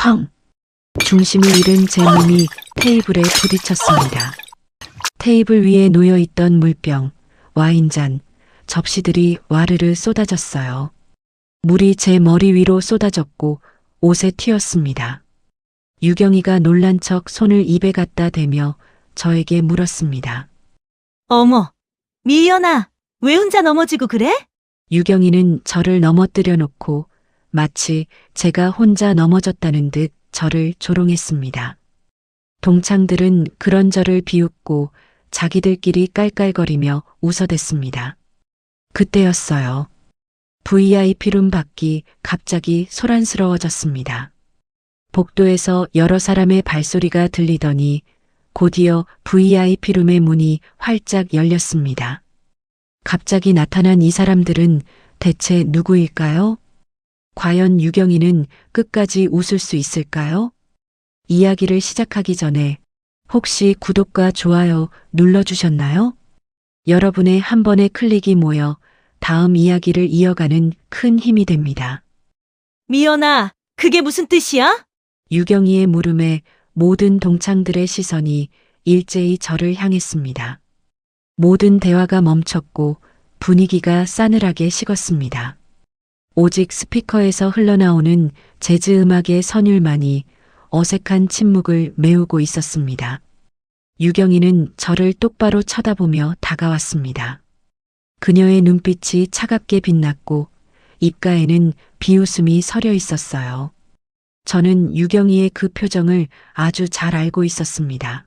쾅! 중심을 잃은 제 몸이 테이블에 부딪혔습니다. 테이블 위에 놓여있던 물병, 와인잔, 접시들이 와르르 쏟아졌어요. 물이 제 머리 위로 쏟아졌고 옷에 튀었습니다. 유경이가 놀란 척 손을 입에 갖다 대며 저에게 물었습니다. 어머, 미연아, 왜 혼자 넘어지고 그래? 유경이는 저를 넘어뜨려 놓고 마치 제가 혼자 넘어졌다는 듯 저를 조롱했습니다. 동창들은 그런 저를 비웃고 자기들끼리 깔깔거리며 웃어댔습니다. 그때였어요. VIP룸 밖이 갑자기 소란스러워졌습니다. 복도에서 여러 사람의 발소리가 들리더니 곧이어 VIP룸의 문이 활짝 열렸습니다. 갑자기 나타난 이 사람들은 대체 누구일까요? 과연 유경이는 끝까지 웃을 수 있을까요? 이야기를 시작하기 전에 혹시 구독과 좋아요 눌러주셨나요? 여러분의 한 번의 클릭이 모여 다음 이야기를 이어가는 큰 힘이 됩니다. 미연아, 그게 무슨 뜻이야? 유경이의 물음에 모든 동창들의 시선이 일제히 저를 향했습니다. 모든 대화가 멈췄고 분위기가 싸늘하게 식었습니다. 오직 스피커에서 흘러나오는 재즈 음악의 선율만이 어색한 침묵을 메우고 있었습니다. 유경이는 저를 똑바로 쳐다보며 다가왔습니다. 그녀의 눈빛이 차갑게 빛났고 입가에는 비웃음이 서려 있었어요. 저는 유경이의 그 표정을 아주 잘 알고 있었습니다.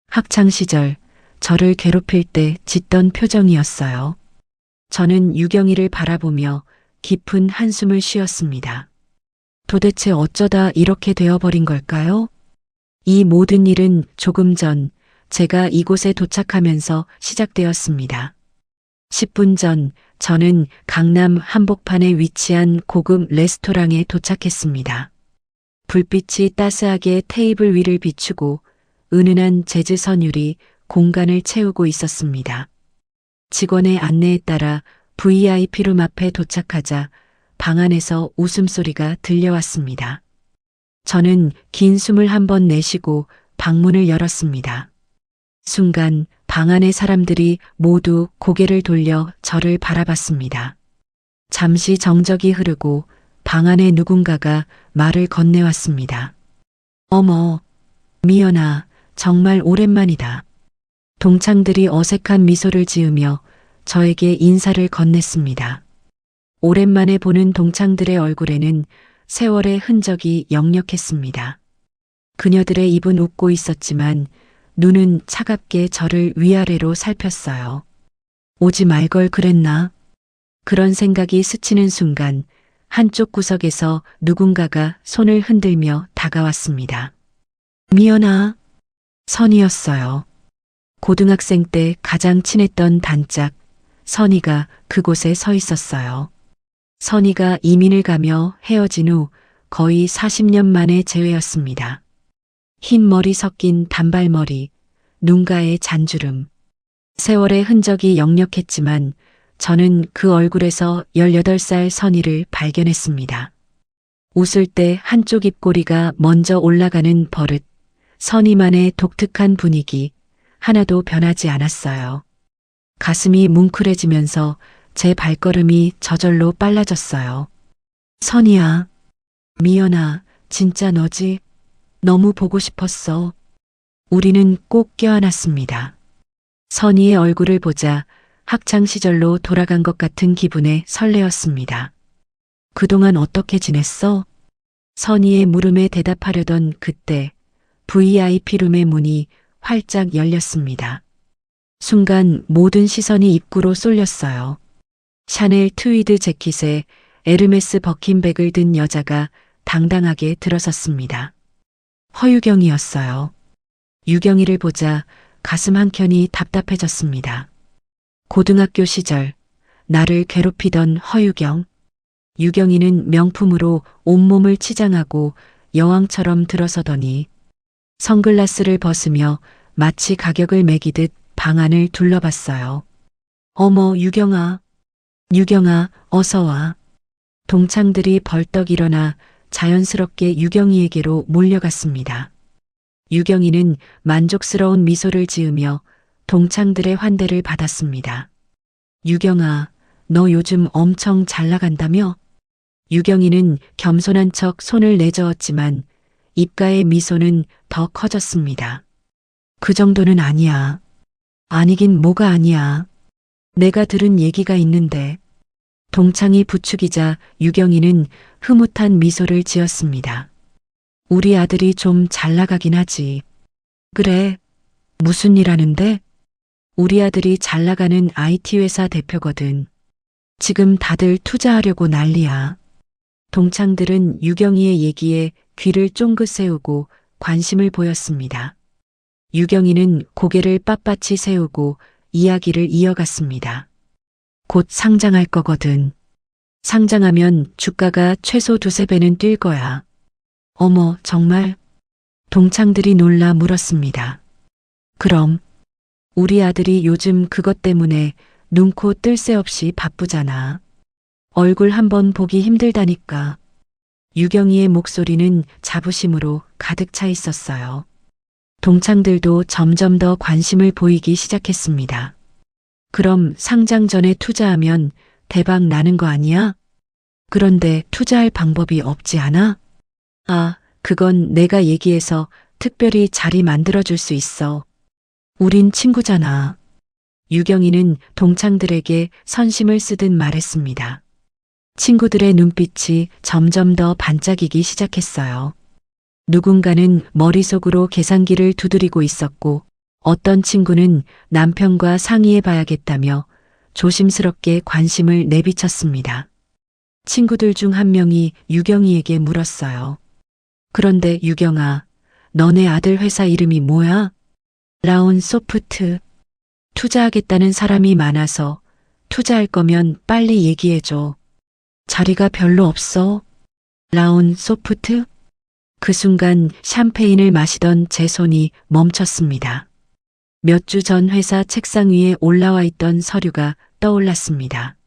학창 시절 저를 괴롭힐 때 짓던 표정이었어요. 저는 유경이를 바라보며 깊은 한숨을 쉬었습니다. 도대체 어쩌다 이렇게 되어버린 걸까요? 이 모든 일은 조금 전 제가 이곳에 도착하면서 시작되었습니다. 10분 전 저는 강남 한복판에 위치한 고급 레스토랑에 도착했습니다. 불빛이 따스하게 테이블 위를 비추고 은은한 재즈 선율이 공간을 채우고 있었습니다. 직원의 안내에 따라 VIP룸 앞에 도착하자 방 안에서 웃음소리가 들려왔습니다. 저는 긴 숨을 한번 내쉬고 방문을 열었습니다. 순간 방 안의 사람들이 모두 고개를 돌려 저를 바라봤습니다. 잠시 정적이 흐르고 방 안에 누군가가 말을 건네왔습니다. 어머, 미연아, 정말 오랜만이다. 동창들이 어색한 미소를 지으며 저에게 인사를 건넸습니다. 오랜만에 보는 동창들의 얼굴에는 세월의 흔적이 역력했습니다. 그녀들의 입은 웃고 있었지만 눈은 차갑게 저를 위아래로 살폈어요. 오지 말 걸 그랬나? 그런 생각이 스치는 순간 한쪽 구석에서 누군가가 손을 흔들며 다가왔습니다. 미연아, 선이었어요. 고등학생 때 가장 친했던 단짝, 선이가 그곳에 서 있었어요. 선이가 이민을 가며 헤어진 후 거의 40년 만의 재회였습니다. 흰 머리 섞인 단발머리, 눈가에 잔주름. 세월의 흔적이 역력했지만 저는 그 얼굴에서 18살 선이를 발견했습니다. 웃을 때 한쪽 입꼬리가 먼저 올라가는 버릇, 선이만의 독특한 분위기, 하나도 변하지 않았어요. 가슴이 뭉클해지면서 제 발걸음이 저절로 빨라졌어요. 선이야, 미연아, 진짜 너지? 너무 보고 싶었어. 우리는 꼭 껴안았습니다. 선이의 얼굴을 보자 학창 시절로 돌아간 것 같은 기분에 설레었습니다. 그동안 어떻게 지냈어? 선이의 물음에 대답하려던 그때 VIP룸의 문이 활짝 열렸습니다. 순간 모든 시선이 입구로 쏠렸어요. 샤넬 트위드 재킷에 에르메스 버킨백을 든 여자가 당당하게 들어섰습니다. 허유경이었어요. 유경이를 보자 가슴 한켠이 답답해졌습니다. 고등학교 시절 나를 괴롭히던 허유경. 유경이는 명품으로 온몸을 치장하고 여왕처럼 들어서더니 선글라스를 벗으며 마치 가격을 매기듯 방 안을 둘러봤어요. 어머, 유경아. 유경아, 어서 와. 동창들이 벌떡 일어나 자연스럽게 유경이에게로 몰려갔습니다. 유경이는 만족스러운 미소를 지으며 동창들의 환대를 받았습니다. 유경아, 너 요즘 엄청 잘 나간다며? 유경이는 겸손한 척 손을 내저었지만 입가의 미소는 더 커졌습니다. 그 정도는 아니야. 아니긴 뭐가 아니야. 내가 들은 얘기가 있는데. 동창이 부추기자 유경이는 흐뭇한 미소를 지었습니다. 우리 아들이 좀 잘 나가긴 하지. 그래. 무슨 일 하는데? 우리 아들이 잘 나가는 IT 회사 대표거든. 지금 다들 투자하려고 난리야. 동창들은 유경이의 얘기에 귀를 쫑긋 세우고 관심을 보였습니다. 유경이는 고개를 빳빳이 세우고 이야기를 이어갔습니다. 곧 상장할 거거든. 상장하면 주가가 최소 2~3배는 뛸 거야. 어머, 정말? 동창들이 놀라 물었습니다. 그럼 우리 아들이 요즘 그것 때문에 눈코 뜰 새 없이 바쁘잖아. 얼굴 한번 보기 힘들다니까. 유경이의 목소리는 자부심으로 가득 차 있었어요. 동창들도 점점 더 관심을 보이기 시작했습니다. 그럼 상장 전에 투자하면 대박 나는 거 아니야? 그런데 투자할 방법이 없지 않아? 아, 그건 내가 얘기해서 특별히 자리 만들어줄 수 있어. 우린 친구잖아. 유경이는 동창들에게 선심을 쓰듯 말했습니다. 친구들의 눈빛이 점점 더 반짝이기 시작했어요. 누군가는 머릿속으로 계산기를 두드리고 있었고 어떤 친구는 남편과 상의해 봐야겠다며 조심스럽게 관심을 내비쳤습니다. 친구들 중 한 명이 유경이에게 물었어요. 그런데 유경아, 너네 아들 회사 이름이 뭐야? 라운 소프트. 투자하겠다는 사람이 많아서 투자할 거면 빨리 얘기해줘. 자리가 별로 없어. 라운 소프트? 그 순간 샴페인을 마시던 제 손이 멈췄습니다. 몇 주 전 회사 책상 위에 올라와 있던 서류가 떠올랐습니다.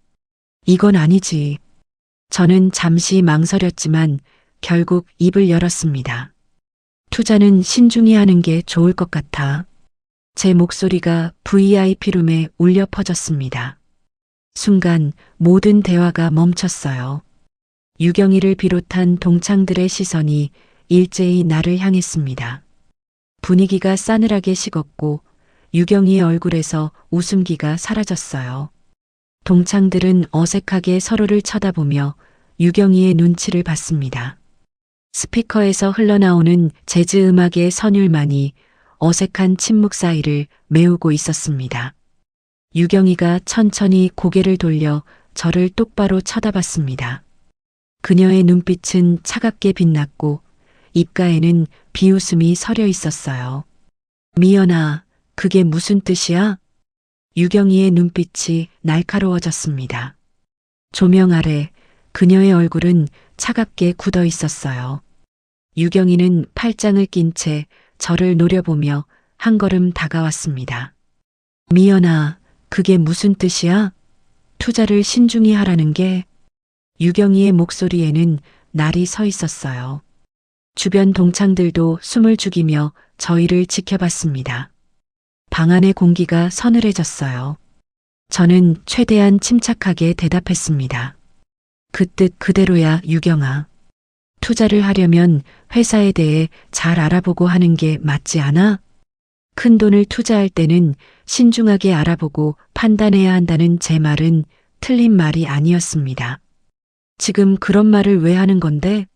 이건 아니지. 저는 잠시 망설였지만 결국 입을 열었습니다. 투자는 신중히 하는 게 좋을 것 같아. 제 목소리가 VIP룸에 울려 퍼졌습니다. 순간 모든 대화가 멈췄어요. 유경이를 비롯한 동창들의 시선이 일제히 나를 향했습니다. 분위기가 싸늘하게 식었고 유경이의 얼굴에서 웃음기가 사라졌어요. 동창들은 어색하게 서로를 쳐다보며 유경이의 눈치를 봤습니다. 스피커에서 흘러나오는 재즈 음악의 선율만이 어색한 침묵 사이를 메우고 있었습니다. 유경이가 천천히 고개를 돌려 저를 똑바로 쳐다봤습니다. 그녀의 눈빛은 차갑게 빛났고 입가에는 비웃음이 서려 있었어요. 미연아, 그게 무슨 뜻이야? 유경이의 눈빛이 날카로워졌습니다. 조명 아래 그녀의 얼굴은 차갑게 굳어 있었어요. 유경이는 팔짱을 낀 채 저를 노려보며 한 걸음 다가왔습니다. 미연아, 그게 무슨 뜻이야? 투자를 신중히 하라는 게? 유경이의 목소리에는 날이 서 있었어요. 주변 동창들도 숨을 죽이며 저희를 지켜봤습니다. 방 안의 공기가 서늘해졌어요. 저는 최대한 침착하게 대답했습니다. 그 뜻 그대로야, 유경아. 투자를 하려면 회사에 대해 잘 알아보고 하는 게 맞지 않아? 큰 돈을 투자할 때는 신중하게 알아보고 판단해야 한다는 제 말은 틀린 말이 아니었습니다. 지금 그런 말을 왜 하는 건데?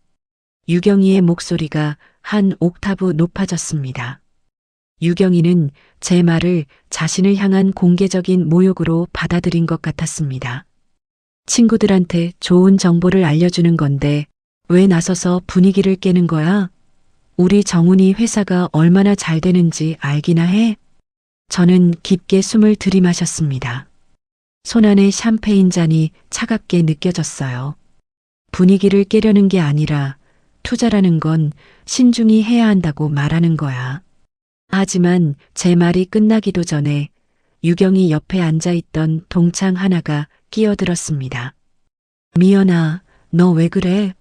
유경이의 목소리가 한 옥타브 높아졌습니다. 유경이는 제 말을 자신을 향한 공개적인 모욕으로 받아들인 것 같았습니다. 친구들한테 좋은 정보를 알려주는 건데 왜 나서서 분위기를 깨는 거야? 우리 정훈이 회사가 얼마나 잘 되는지 알기나 해? 저는 깊게 숨을 들이마셨습니다. 손안의 샴페인 잔이 차갑게 느껴졌어요. 분위기를 깨려는 게 아니라 투자라는 건 신중히 해야 한다고 말하는 거야. 하지만 제 말이 끝나기도 전에 유경이 옆에 앉아있던 동창 하나가 끼어들었습니다. 미연아, 너 왜 그래?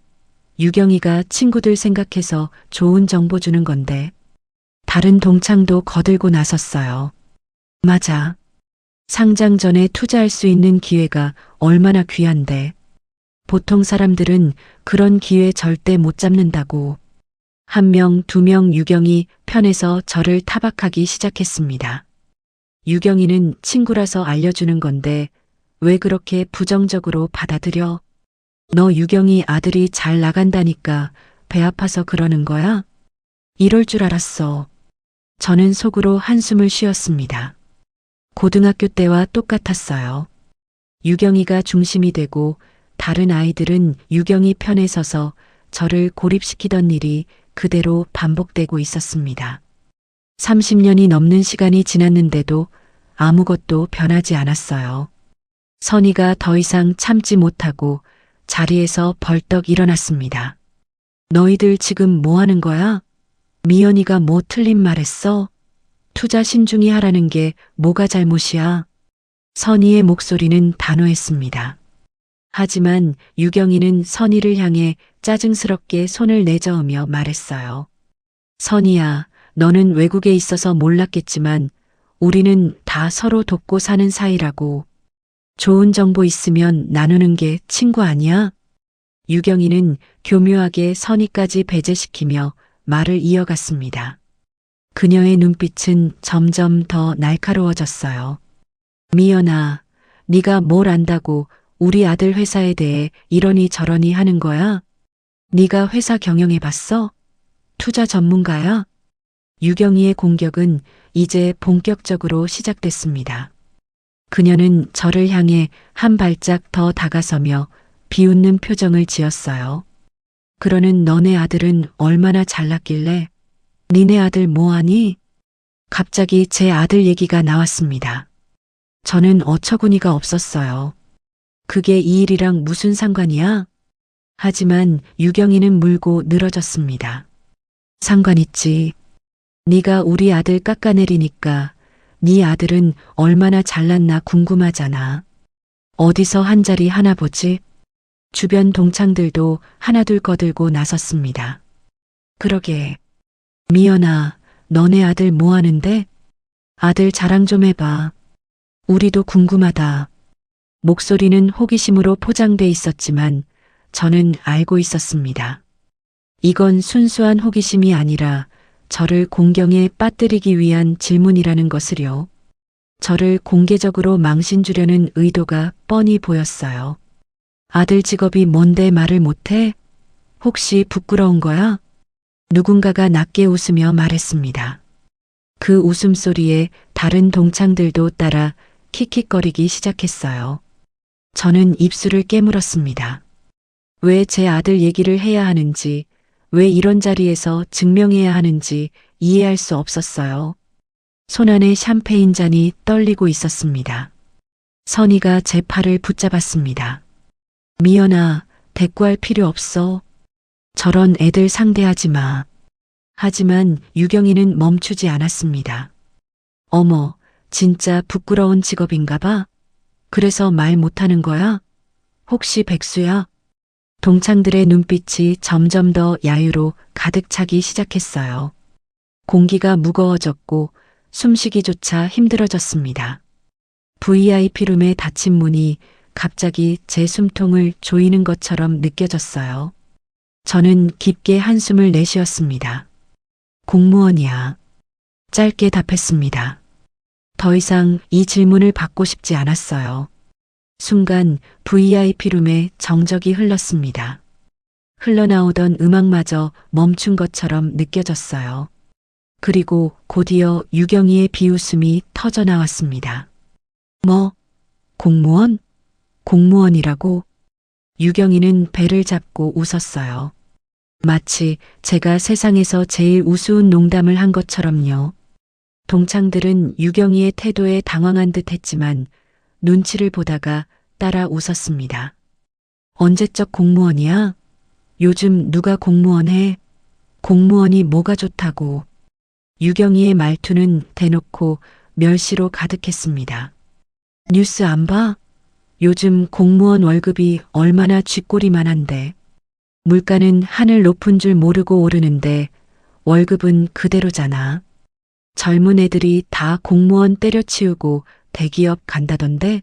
유경이가 친구들 생각해서 좋은 정보 주는 건데. 다른 동창도 거들고 나섰어요. 맞아. 상장 전에 투자할 수 있는 기회가 얼마나 귀한데. 보통 사람들은 그런 기회 절대 못 잡는다고. 한 명, 두 명 유경이 편에서 저를 타박하기 시작했습니다. 유경이는 친구라서 알려주는 건데 왜 그렇게 부정적으로 받아들여? 너 유경이 아들이 잘 나간다니까 배 아파서 그러는 거야? 이럴 줄 알았어. 저는 속으로 한숨을 쉬었습니다. 고등학교 때와 똑같았어요. 유경이가 중심이 되고 다른 아이들은 유경이 편에 서서 저를 고립시키던 일이 그대로 반복되고 있었습니다. 30년이 넘는 시간이 지났는데도 아무것도 변하지 않았어요. 선이가 더 이상 참지 못하고 자리에서 벌떡 일어났습니다. 너희들 지금 뭐 하는 거야? 미연이가 뭐 틀린 말 했어? 투자 신중히 하라는 게 뭐가 잘못이야? 선이의 목소리는 단호했습니다. 하지만 유경이는 선이를 향해 짜증스럽게 손을 내저으며 말했어요. 선이야, 너는 외국에 있어서 몰랐겠지만 우리는 다 서로 돕고 사는 사이라고. 좋은 정보 있으면 나누는 게 친구 아니야? 유경이는 교묘하게 선이까지 배제시키며 말을 이어갔습니다. 그녀의 눈빛은 점점 더 날카로워졌어요. 미연아, 네가 뭘 안다고 우리 아들 회사에 대해 이러니 저러니 하는 거야? 네가 회사 경영해봤어? 투자 전문가야? 유경이의 공격은 이제 본격적으로 시작됐습니다. 그녀는 저를 향해 한 발짝 더 다가서며 비웃는 표정을 지었어요. 그러는 너네 아들은 얼마나 잘났길래? 니네 아들 뭐하니? 갑자기 제 아들 얘기가 나왔습니다. 저는 어처구니가 없었어요. 그게 이 일이랑 무슨 상관이야? 하지만 유경이는 물고 늘어졌습니다. 상관 있지. 네가 우리 아들 깎아내리니까 네 아들은 얼마나 잘났나 궁금하잖아. 어디서 한 자리 하나 보지? 주변 동창들도 하나둘 거들고 나섰습니다. 그러게. 미연아, 너네 아들 뭐 하는데? 아들 자랑 좀 해봐. 우리도 궁금하다. 목소리는 호기심으로 포장돼 있었지만 저는 알고 있었습니다. 이건 순수한 호기심이 아니라 저를 공경에 빠뜨리기 위한 질문이라는 것을요. 저를 공개적으로 망신 주려는 의도가 뻔히 보였어요. 아들 직업이 뭔데 말을 못해? 혹시 부끄러운 거야? 누군가가 낮게 웃으며 말했습니다. 그 웃음소리에 다른 동창들도 따라 킥킥거리기 시작했어요. 저는 입술을 깨물었습니다. 왜 제 아들 얘기를 해야 하는지, 왜 이런 자리에서 증명해야 하는지 이해할 수 없었어요. 손안에 샴페인 잔이 떨리고 있었습니다. 선이가 제 팔을 붙잡았습니다. 미연아, 대꾸할 필요 없어. 저런 애들 상대하지 마. 하지만 유경이는 멈추지 않았습니다. 어머, 진짜 부끄러운 직업인가 봐. 그래서 말 못하는 거야? 혹시 백수야? 동창들의 눈빛이 점점 더 야유로 가득 차기 시작했어요. 공기가 무거워졌고 숨쉬기조차 힘들어졌습니다. VIP룸의 닫힌 문이 갑자기 제 숨통을 조이는 것처럼 느껴졌어요. 저는 깊게 한숨을 내쉬었습니다. 공무원이야. 짧게 답했습니다. 더 이상 이 질문을 받고 싶지 않았어요. 순간 VIP룸에 정적이 흘렀습니다. 흘러나오던 음악마저 멈춘 것처럼 느껴졌어요. 그리고 곧이어 유경이의 비웃음이 터져 나왔습니다. 뭐? 공무원? 공무원이라고? 유경이는 배를 잡고 웃었어요. 마치 제가 세상에서 제일 우스운 농담을 한 것처럼요. 동창들은 유경이의 태도에 당황한 듯 했지만 눈치를 보다가 따라 웃었습니다. 언제적 공무원이야? 요즘 누가 공무원 해? 공무원이 뭐가 좋다고. 유경이의 말투는 대놓고 멸시로 가득했습니다. 뉴스 안 봐? 요즘 공무원 월급이 얼마나 쥐꼬리만한데. 물가는 하늘 높은 줄 모르고 오르는데 월급은 그대로잖아. 젊은 애들이 다 공무원 때려치우고 대기업 간다던데?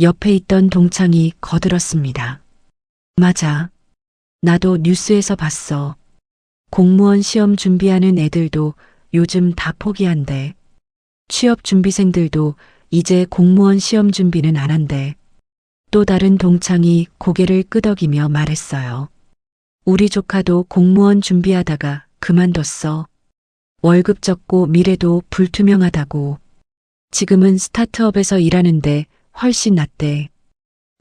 옆에 있던 동창이 거들었습니다. 맞아. 나도 뉴스에서 봤어. 공무원 시험 준비하는 애들도 요즘 다 포기한대. 취업 준비생들도 이제 공무원 시험 준비는 안 한대. 또 다른 동창이 고개를 끄덕이며 말했어요. 우리 조카도 공무원 준비하다가 그만뒀어. 월급 적고 미래도 불투명하다고. 지금은 스타트업에서 일하는데 훨씬 낫대.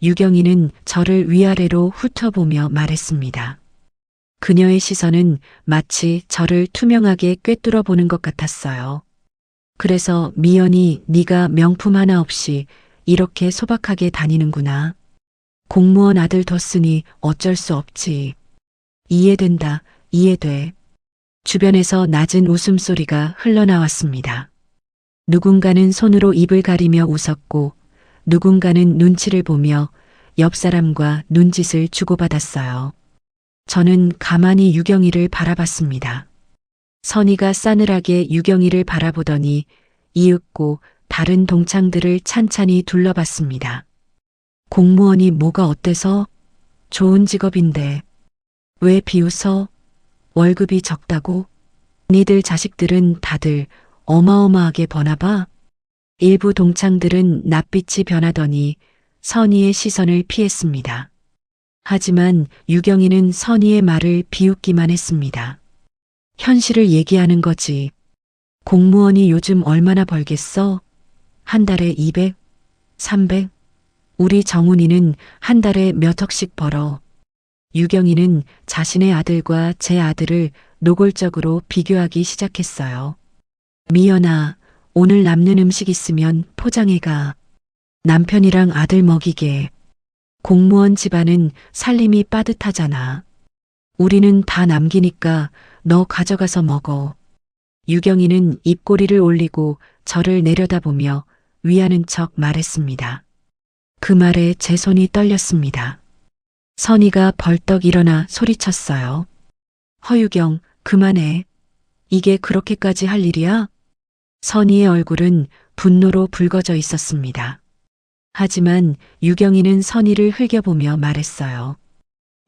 유경이는 저를 위아래로 훑어보며 말했습니다. 그녀의 시선은 마치 저를 투명하게 꿰뚫어 보는 것 같았어요. 그래서 미연이 네가 명품 하나 없이 이렇게 소박하게 다니는구나. 공무원 아들 뒀으니 어쩔 수 없지. 이해된다, 이해돼. 주변에서 낮은 웃음소리가 흘러나왔습니다. 누군가는 손으로 입을 가리며 웃었고 누군가는 눈치를 보며 옆 사람과 눈짓을 주고받았어요. 저는 가만히 유경이를 바라봤습니다. 선희가 싸늘하게 유경이를 바라보더니 이윽고 다른 동창들을 찬찬히 둘러봤습니다. 공무원이 뭐가 어때서? 좋은 직업인데. 왜 비웃어? 월급이 적다고? 니들 자식들은 다들 어마어마하게 버나봐? 일부 동창들은 낯빛이 변하더니 선희의 시선을 피했습니다. 하지만 유경이는 선희의 말을 비웃기만 했습니다. 현실을 얘기하는 거지. 공무원이 요즘 얼마나 벌겠어? 한 달에 200, 300? 우리 정훈이는 한 달에 몇 억씩 벌어. 유경이는 자신의 아들과 제 아들을 노골적으로 비교하기 시작했어요. 미연아, 오늘 남는 음식 있으면 포장해가. 남편이랑 아들 먹이게. 공무원 집안은 살림이 빠듯하잖아. 우리는 다 남기니까 너 가져가서 먹어. 유경이는 입꼬리를 올리고 저를 내려다보며 위하는 척 말했습니다. 그 말에 제 손이 떨렸습니다. 선희가 벌떡 일어나 소리쳤어요. 허유경, 그만해. 이게 그렇게까지 할 일이야? 선희의 얼굴은 분노로 붉어져 있었습니다. 하지만 유경이는 선희를 흘겨보며 말했어요.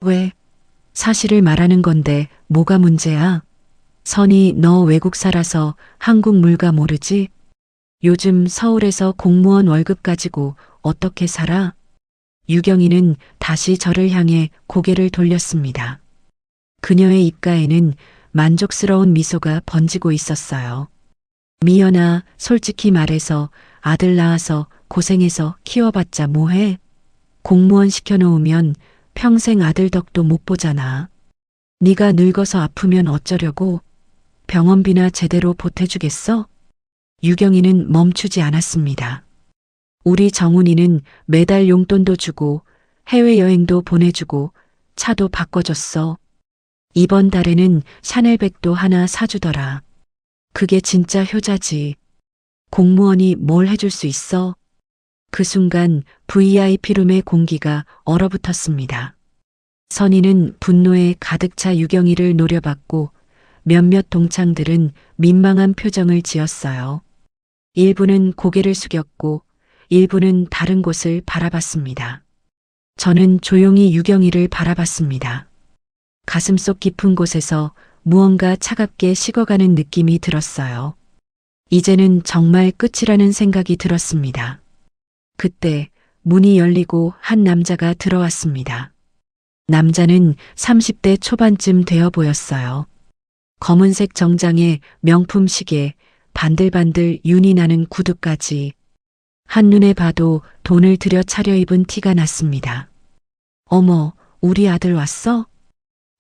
왜? 사실을 말하는 건데 뭐가 문제야? 선희, 너 외국 살아서 한국 물가 모르지? 요즘 서울에서 공무원 월급 가지고 어떻게 살아? 유경이는 다시 저를 향해 고개를 돌렸습니다. 그녀의 입가에는 만족스러운 미소가 번지고 있었어요. 미연아, 솔직히 말해서 아들 낳아서 고생해서 키워봤자 뭐해? 공무원 시켜놓으면 평생 아들 덕도 못 보잖아. 네가 늙어서 아프면 어쩌려고? 병원비나 제대로 보태주겠어? 유경이는 멈추지 않았습니다. 우리 정훈이는 매달 용돈도 주고 해외여행도 보내주고 차도 바꿔줬어. 이번 달에는 샤넬백도 하나 사주더라. 그게 진짜 효자지. 공무원이 뭘 해줄 수 있어? 그 순간 VIP룸의 공기가 얼어붙었습니다. 선희는 분노에 가득 차 유경이를 노려봤고 몇몇 동창들은 민망한 표정을 지었어요. 일부는 고개를 숙였고 일부는 다른 곳을 바라봤습니다. 저는 조용히 유경이를 바라봤습니다. 가슴속 깊은 곳에서 무언가 차갑게 식어가는 느낌이 들었어요. 이제는 정말 끝이라는 생각이 들었습니다. 그때 문이 열리고 한 남자가 들어왔습니다. 남자는 30대 초반쯤 되어 보였어요. 검은색 정장에 명품 시계, 반들반들 윤이 나는 구두까지. 한눈에 봐도 돈을 들여 차려입은 티가 났습니다. 어머, 우리 아들 왔어?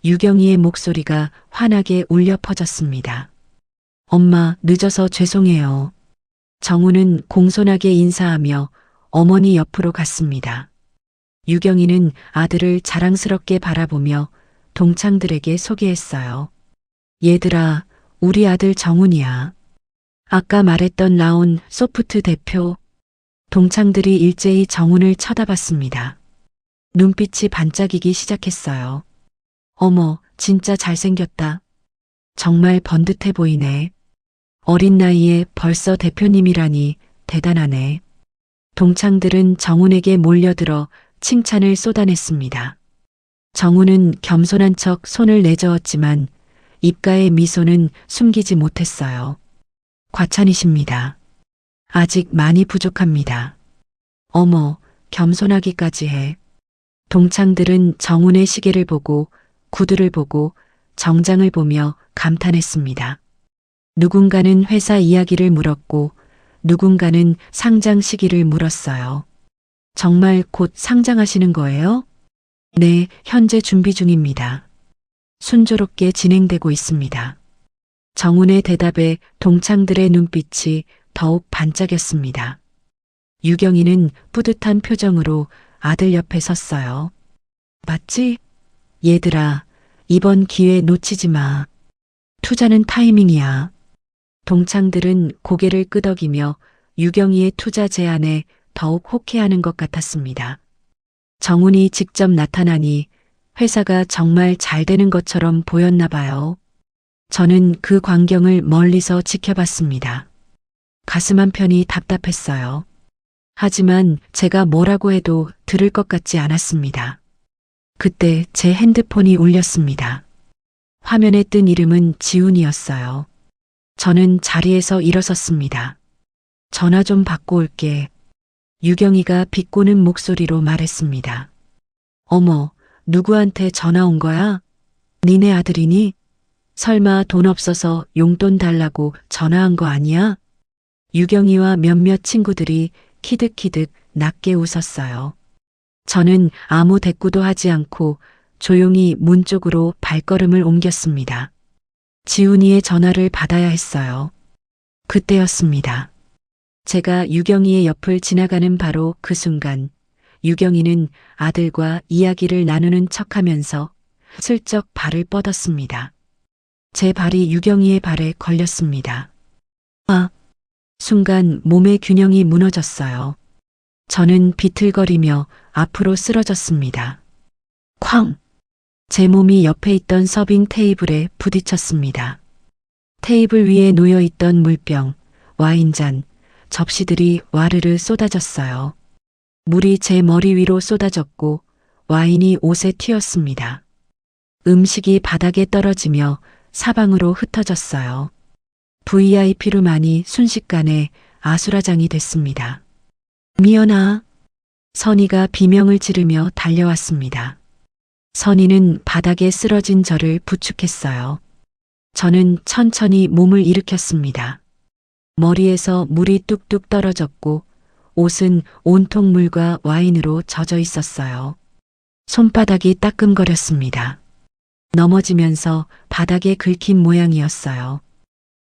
유경이의 목소리가 환하게 울려 퍼졌습니다. 엄마, 늦어서 죄송해요. 정우는 공손하게 인사하며 어머니 옆으로 갔습니다. 유경이는 아들을 자랑스럽게 바라보며 동창들에게 소개했어요. 얘들아, 우리 아들 정훈이야. 아까 말했던 라온 소프트 대표. 동창들이 일제히 정훈을 쳐다봤습니다. 눈빛이 반짝이기 시작했어요. 어머, 진짜 잘생겼다. 정말 번듯해 보이네. 어린 나이에 벌써 대표님이라니 대단하네. 동창들은 정훈에게 몰려들어 칭찬을 쏟아냈습니다. 정훈은 겸손한 척 손을 내저었지만 입가의 미소는 숨기지 못했어요. 과찬이십니다. 아직 많이 부족합니다. 어머, 겸손하기까지 해. 동창들은 정훈의 시계를 보고 구두를 보고 정장을 보며 감탄했습니다. 누군가는 회사 이야기를 물었고 누군가는 상장 시기를 물었어요. 정말 곧 상장하시는 거예요? 네, 현재 준비 중입니다. 순조롭게 진행되고 있습니다. 정훈의 대답에 동창들의 눈빛이 더욱 반짝였습니다. 유경이는 뿌듯한 표정으로 아들 옆에 섰어요. 맞지? 얘들아, 이번 기회 놓치지 마. 투자는 타이밍이야. 동창들은 고개를 끄덕이며 유경이의 투자 제안에 더욱 호쾌하는 것 같았습니다. 정훈이 직접 나타나니 회사가 정말 잘 되는 것처럼 보였나 봐요. 저는 그 광경을 멀리서 지켜봤습니다. 가슴 한편이 답답했어요. 하지만 제가 뭐라고 해도 들을 것 같지 않았습니다. 그때 제 핸드폰이 울렸습니다. 화면에 뜬 이름은 지훈이었어요. 저는 자리에서 일어섰습니다. 전화 좀 받고 올게. 유경이가 비꼬는 목소리로 말했습니다. 어머, 누구한테 전화 온 거야? 니네 아들이니? 설마 돈 없어서 용돈 달라고 전화한 거 아니야? 유경이와 몇몇 친구들이 키득키득 낮게 웃었어요. 저는 아무 대꾸도 하지 않고 조용히 문 쪽으로 발걸음을 옮겼습니다. 지훈이의 전화를 받아야 했어요. 그때였습니다. 제가 유경이의 옆을 지나가는 바로 그 순간 유경이는 아들과 이야기를 나누는 척하면서 슬쩍 발을 뻗었습니다. 제 발이 유경이의 발에 걸렸습니다. 아! 순간 몸의 균형이 무너졌어요. 저는 비틀거리며 앞으로 쓰러졌습니다. 쾅! 제 몸이 옆에 있던 서빙 테이블에 부딪혔습니다. 테이블 위에 놓여있던 물병, 와인잔, 접시들이 와르르 쏟아졌어요. 물이 제 머리 위로 쏟아졌고 와인이 옷에 튀었습니다. 음식이 바닥에 떨어지며 사방으로 흩어졌어요. VIP룸안이 순식간에 아수라장이 됐습니다. 미연아. 선희가 비명을 지르며 달려왔습니다. 선희는 바닥에 쓰러진 저를 부축했어요. 저는 천천히 몸을 일으켰습니다. 머리에서 물이 뚝뚝 떨어졌고 옷은 온통 물과 와인으로 젖어 있었어요. 손바닥이 따끔거렸습니다. 넘어지면서 바닥에 긁힌 모양이었어요.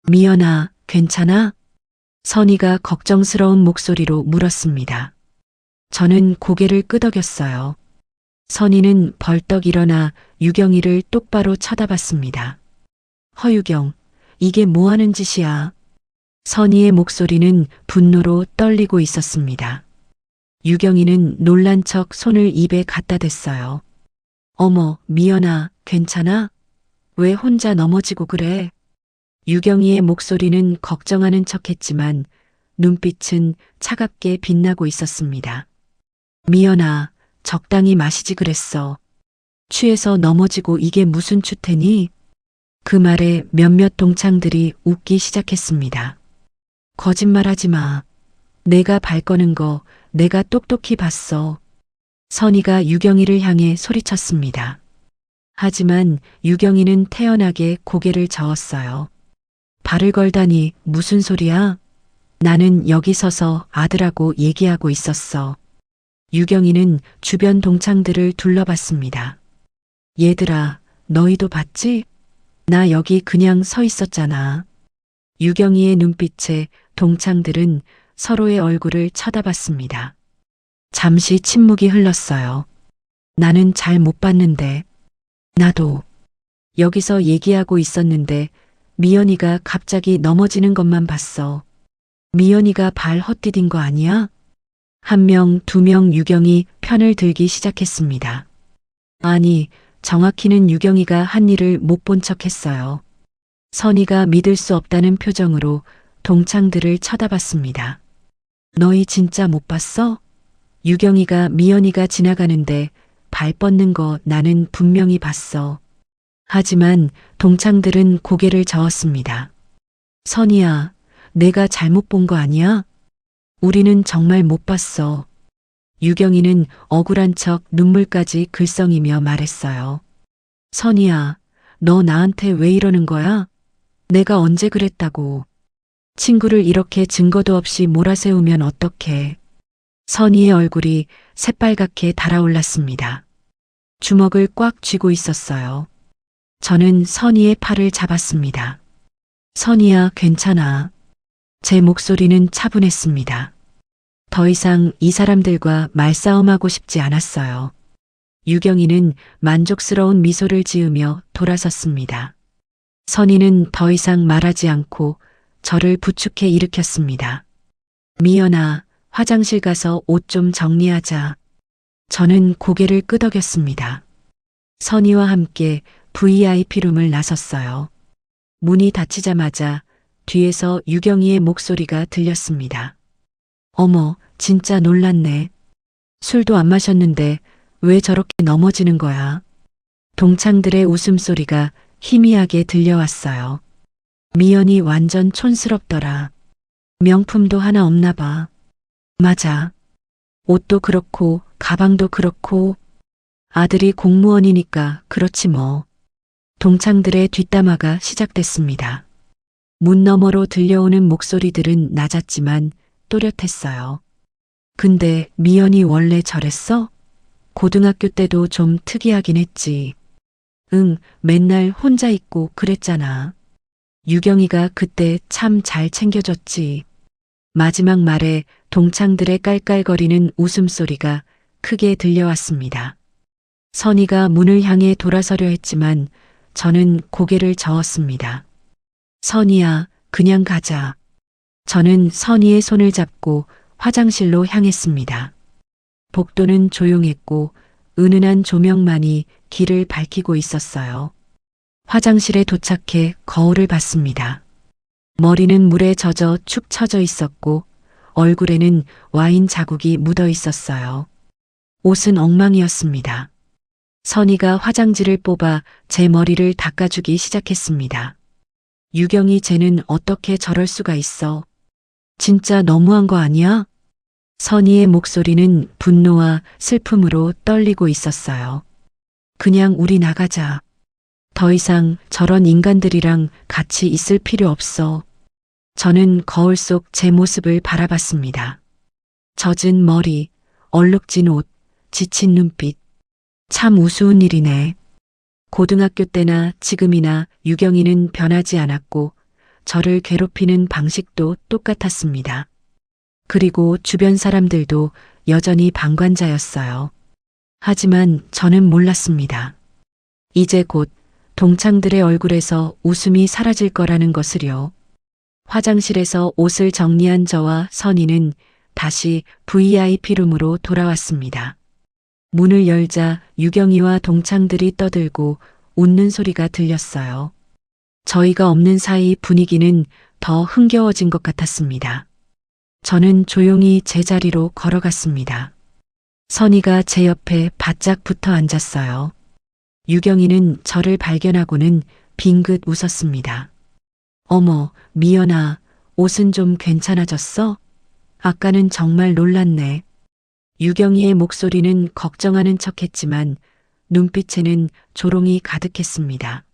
미연아, 괜찮아? 선희가 걱정스러운 목소리로 물었습니다. 저는 고개를 끄덕였어요. 선희는 벌떡 일어나 유경이를 똑바로 쳐다봤습니다. 허유경, 이게 뭐 하는 짓이야? 선희의 목소리는 분노로 떨리고 있었습니다. 유경이는 놀란 척 손을 입에 갖다 댔어요. 어머, 미연아, 괜찮아? 왜 혼자 넘어지고 그래? 유경이의 목소리는 걱정하는 척했지만 눈빛은 차갑게 빛나고 있었습니다. 미연아, 적당히 마시지 그랬어. 취해서 넘어지고 이게 무슨 추태니? 그 말에 몇몇 동창들이 웃기 시작했습니다. 거짓말하지 마. 내가 발 꺼는 거 내가 똑똑히 봤어. 선희가 유경이를 향해 소리쳤습니다. 하지만 유경이는 태연하게 고개를 저었어요. 발을 걸다니 무슨 소리야? 나는 여기 서서 아들하고 얘기하고 있었어. 유경이는 주변 동창들을 둘러봤습니다. 얘들아, 너희도 봤지? 나 여기 그냥 서 있었잖아. 유경이의 눈빛에 동창들은 서로의 얼굴을 쳐다봤습니다. 잠시 침묵이 흘렀어요. 나는 잘 못 봤는데. 나도. 여기서 얘기하고 있었는데 미연이가 갑자기 넘어지는 것만 봤어. 미연이가 발 헛디딘 거 아니야? 한 명, 두 명 유경이 편을 들기 시작했습니다. 아니, 정확히는 유경이가 한 일을 못 본 척했어요. 선희가 믿을 수 없다는 표정으로 동창들을 쳐다봤습니다. 너희 진짜 못 봤어? 유경이가 미연이가 지나가는데 발 뻗는 거 나는 분명히 봤어. 하지만 동창들은 고개를 저었습니다. 선희야, 내가 잘못 본 거 아니야? 우리는 정말 못 봤어. 유경이는 억울한 척 눈물까지 글썽이며 말했어요. 선희야, 너 나한테 왜 이러는 거야? 내가 언제 그랬다고. 친구를 이렇게 증거도 없이 몰아세우면 어떡해. 선희의 얼굴이 새빨갛게 달아올랐습니다. 주먹을 꽉 쥐고 있었어요. 저는 선희의 팔을 잡았습니다. 선희야, 괜찮아. 제 목소리는 차분했습니다. 더 이상 이 사람들과 말싸움하고 싶지 않았어요. 유경이는 만족스러운 미소를 지으며 돌아섰습니다. 선희는 더 이상 말하지 않고 저를 부축해 일으켰습니다. 미연아, 화장실 가서 옷 좀 정리하자. 저는 고개를 끄덕였습니다. 선희와 함께 VIP룸을 나섰어요. 문이 닫히자마자 뒤에서 유경이의 목소리가 들렸습니다. 어머, 진짜 놀랐네. 술도 안 마셨는데 왜 저렇게 넘어지는 거야? 동창들의 웃음소리가 희미하게 들려왔어요. 미연이 완전 촌스럽더라. 명품도 하나 없나 봐. 맞아. 옷도 그렇고 가방도 그렇고 아들이 공무원이니까 그렇지 뭐. 동창들의 뒷담화가 시작됐습니다. 문 너머로 들려오는 목소리들은 낮았지만 또렷했어요. 근데 미연이 원래 저랬어? 고등학교 때도 좀 특이하긴 했지. 응, 맨날 혼자 있고 그랬잖아. 유경이가 그때 참 잘 챙겨줬지. 마지막 말에 동창들의 깔깔거리는 웃음소리가 크게 들려왔습니다. 선희가 문을 향해 돌아서려 했지만 저는 고개를 저었습니다. 선희야, 그냥 가자. 저는 선희의 손을 잡고 화장실로 향했습니다. 복도는 조용했고 은은한 조명만이 길을 밝히고 있었어요. 화장실에 도착해 거울을 봤습니다. 머리는 물에 젖어 축 처져 있었고 얼굴에는 와인 자국이 묻어 있었어요. 옷은 엉망이었습니다. 선희가 화장지를 뽑아 제 머리를 닦아주기 시작했습니다. 유경이 쟤는 어떻게 저럴 수가 있어. 진짜 너무한 거 아니야? 선희의 목소리는 분노와 슬픔으로 떨리고 있었어요. 그냥 우리 나가자. 더 이상 저런 인간들이랑 같이 있을 필요 없어. 저는 거울 속 제 모습을 바라봤습니다. 젖은 머리, 얼룩진 옷, 지친 눈빛. 참 우스운 일이네. 고등학교 때나 지금이나 유경이는 변하지 않았고 저를 괴롭히는 방식도 똑같았습니다. 그리고 주변 사람들도 여전히 방관자였어요. 하지만 저는 몰랐습니다. 이제 곧 동창들의 얼굴에서 웃음이 사라질 거라는 것을요. 화장실에서 옷을 정리한 저와 선희는 다시 VIP룸으로 돌아왔습니다. 문을 열자 유경이와 동창들이 떠들고 웃는 소리가 들렸어요. 저희가 없는 사이 분위기는 더 흥겨워진 것 같았습니다. 저는 조용히 제 자리로 걸어갔습니다. 선희가 제 옆에 바짝 붙어 앉았어요. 유경이는 저를 발견하고는 빙긋 웃었습니다. 어머, 미연아, 옷은 좀 괜찮아졌어? 아까는 정말 놀랐네. 유경이의 목소리는 걱정하는 척했지만 눈빛에는 조롱이 가득했습니다.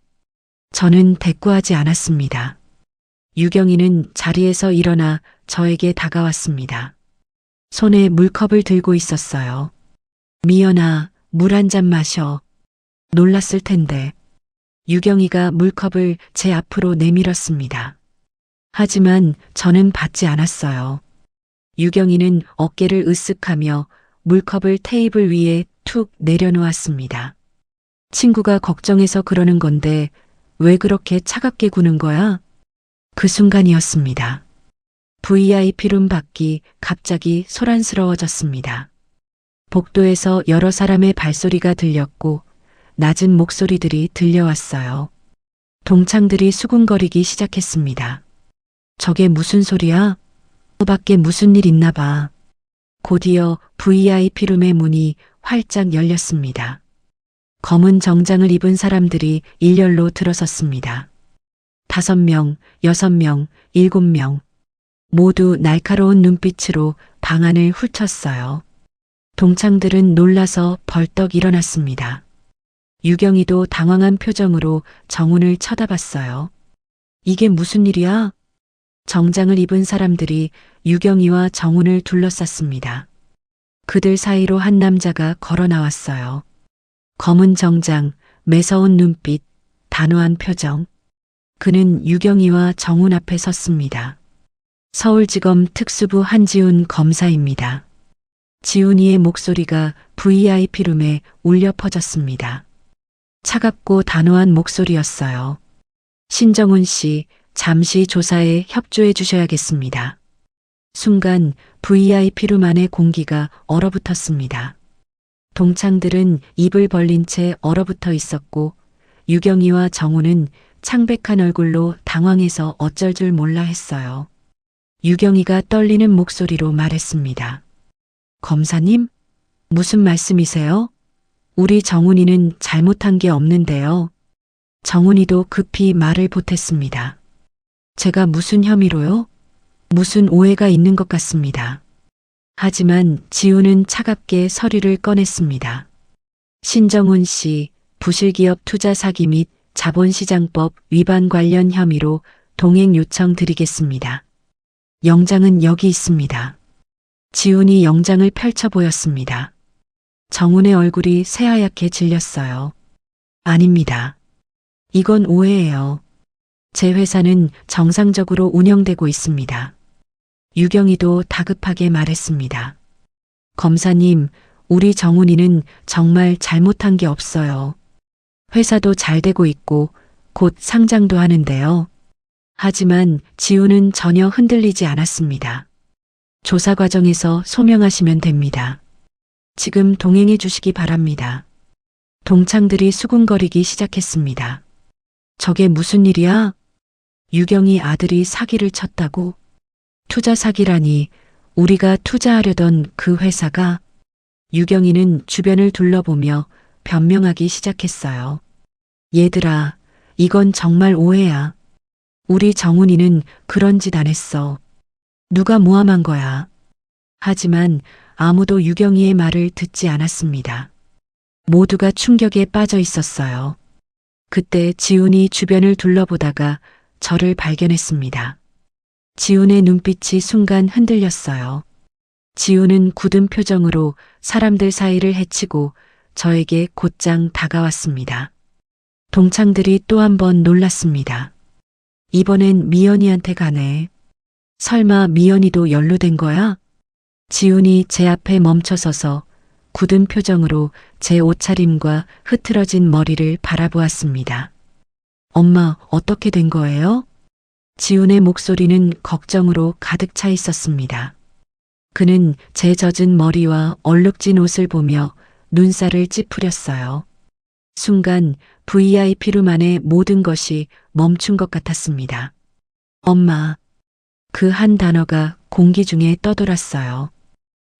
저는 대꾸하지 않았습니다. 유경이는 자리에서 일어나 저에게 다가왔습니다. 손에 물컵을 들고 있었어요. 미연아, 물 한 잔 마셔. 놀랐을 텐데. 유경이가 물컵을 제 앞으로 내밀었습니다. 하지만 저는 받지 않았어요. 유경이는 어깨를 으쓱하며 물컵을 테이블 위에 툭 내려놓았습니다. 친구가 걱정해서 그러는 건데 왜 그렇게 차갑게 구는 거야? 그 순간이었습니다. VIP룸 밖이 갑자기 소란스러워졌습니다. 복도에서 여러 사람의 발소리가 들렸고 낮은 목소리들이 들려왔어요. 동창들이 수군거리기 시작했습니다. 저게 무슨 소리야? 밖에 무슨 일 있나 봐. 곧이어 VIP룸의 문이 활짝 열렸습니다. 검은 정장을 입은 사람들이 일렬로 들어섰습니다. 5명, 6명, 7명. 모두 날카로운 눈빛으로 방 안을 훑었어요. 동창들은 놀라서 벌떡 일어났습니다. 유경이도 당황한 표정으로 정훈을 쳐다봤어요. 이게 무슨 일이야? 정장을 입은 사람들이 유경이와 정훈을 둘러쌌습니다. 그들 사이로 한 남자가 걸어 나왔어요. 검은 정장, 매서운 눈빛, 단호한 표정. 그는 유경이와 정훈 앞에 섰습니다. 서울지검 특수부 한지훈 검사입니다. 지훈이의 목소리가 VIP룸에 울려 퍼졌습니다. 차갑고 단호한 목소리였어요. 신정훈 씨, 잠시 조사에 협조해 주셔야겠습니다. 순간 VIP룸 안의 공기가 얼어붙었습니다. 동창들은 입을 벌린 채 얼어붙어 있었고 유경이와 정훈은 창백한 얼굴로 당황해서 어쩔 줄 몰라 했어요. 유경이가 떨리는 목소리로 말했습니다. 검사님, 무슨 말씀이세요? 우리 정훈이는 잘못한 게 없는데요. 정훈이도 급히 말을 보탰습니다. 제가 무슨 혐의로요? 무슨 오해가 있는 것 같습니다. 하지만 지훈은 차갑게 서류를 꺼냈습니다. 신정훈 씨, 부실기업 투자 사기 및 자본시장법 위반 관련 혐의로 동행 요청 드리겠습니다. 영장은 여기 있습니다. 지훈이 영장을 펼쳐 보였습니다. 정훈의 얼굴이 새하얗게 질렸어요. 아닙니다. 이건 오해예요. 제 회사는 정상적으로 운영되고 있습니다. 유경이도 다급하게 말했습니다. 검사님, 우리 정훈이는 정말 잘못한 게 없어요. 회사도 잘 되고 있고 곧 상장도 하는데요. 하지만 지훈은 전혀 흔들리지 않았습니다. 조사 과정에서 소명하시면 됩니다. 지금 동행해 주시기 바랍니다. 동창들이 수군거리기 시작했습니다. 저게 무슨 일이야? 유경이 아들이 사기를 쳤다고? 투자 사기라니, 우리가 투자하려던 그 회사가? 유경이는 주변을 둘러보며 변명하기 시작했어요. 얘들아, 이건 정말 오해야. 우리 정훈이는 그런 짓 안 했어. 누가 모함한 거야. 하지만 아무도 유경이의 말을 듣지 않았습니다. 모두가 충격에 빠져 있었어요. 그때 지훈이 주변을 둘러보다가 저를 발견했습니다. 지훈의 눈빛이 순간 흔들렸어요. 지훈은 굳은 표정으로 사람들 사이를 헤치고 저에게 곧장 다가왔습니다. 동창들이 또 한 번 놀랐습니다. 이번엔 미연이한테 가네. 설마 미연이도 연루된 거야? 지훈이 제 앞에 멈춰서서 굳은 표정으로 제 옷차림과 흐트러진 머리를 바라보았습니다. 엄마, 어떻게 된 거예요? 지훈의 목소리는 걱정으로 가득 차 있었습니다. 그는 제 젖은 머리와 얼룩진 옷을 보며 눈살을 찌푸렸어요. 순간 VIP룸 안의 모든 것이 멈춘 것 같았습니다. 엄마. 그 한 단어가 공기 중에 떠돌았어요.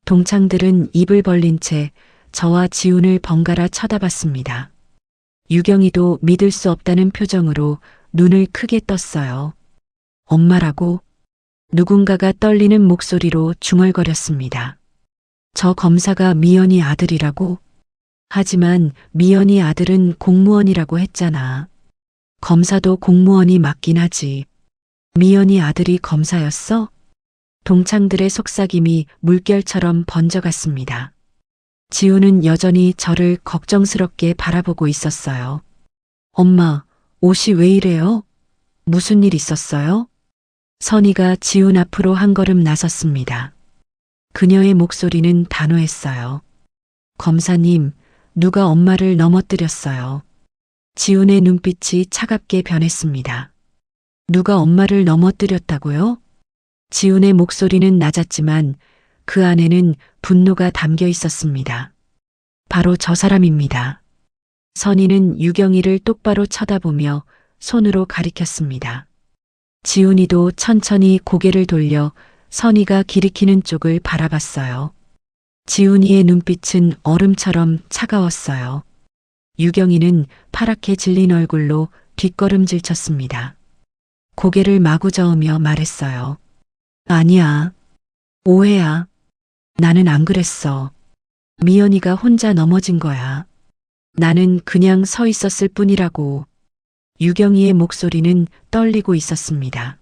동창들은 입을 벌린 채 저와 지훈을 번갈아 쳐다봤습니다. 유경이도 믿을 수 없다는 표정으로 눈을 크게 떴어요. 엄마라고? 누군가가 떨리는 목소리로 중얼거렸습니다. 저 검사가 미연이 아들이라고? 하지만 미연이 아들은 공무원이라고 했잖아. 검사도 공무원이 맞긴 하지. 미연이 아들이 검사였어? 동창들의 속삭임이 물결처럼 번져갔습니다. 지훈은 여전히 저를 걱정스럽게 바라보고 있었어요. 엄마, 옷이 왜 이래요? 무슨 일 있었어요? 선희가 지훈 앞으로 한 걸음 나섰습니다. 그녀의 목소리는 단호했어요. 검사님, 누가 엄마를 넘어뜨렸어요. 지훈의 눈빛이 차갑게 변했습니다. 누가 엄마를 넘어뜨렸다고요? 지훈의 목소리는 낮았지만 그 안에는 분노가 담겨 있었습니다. 바로 저 사람입니다. 선희는 유경이를 똑바로 쳐다보며 손으로 가리켰습니다. 지훈이도 천천히 고개를 돌려 선희가 기리키는 쪽을 바라봤어요. 지훈이의 눈빛은 얼음처럼 차가웠어요. 유경이는 파랗게 질린 얼굴로 뒷걸음질 쳤습니다. 고개를 마구 저으며 말했어요. 아니야. 오해야. 나는 안 그랬어. 미연이가 혼자 넘어진 거야. 나는 그냥 서 있었을 뿐이라고. 유경이의 목소리는 떨리고 있었습니다.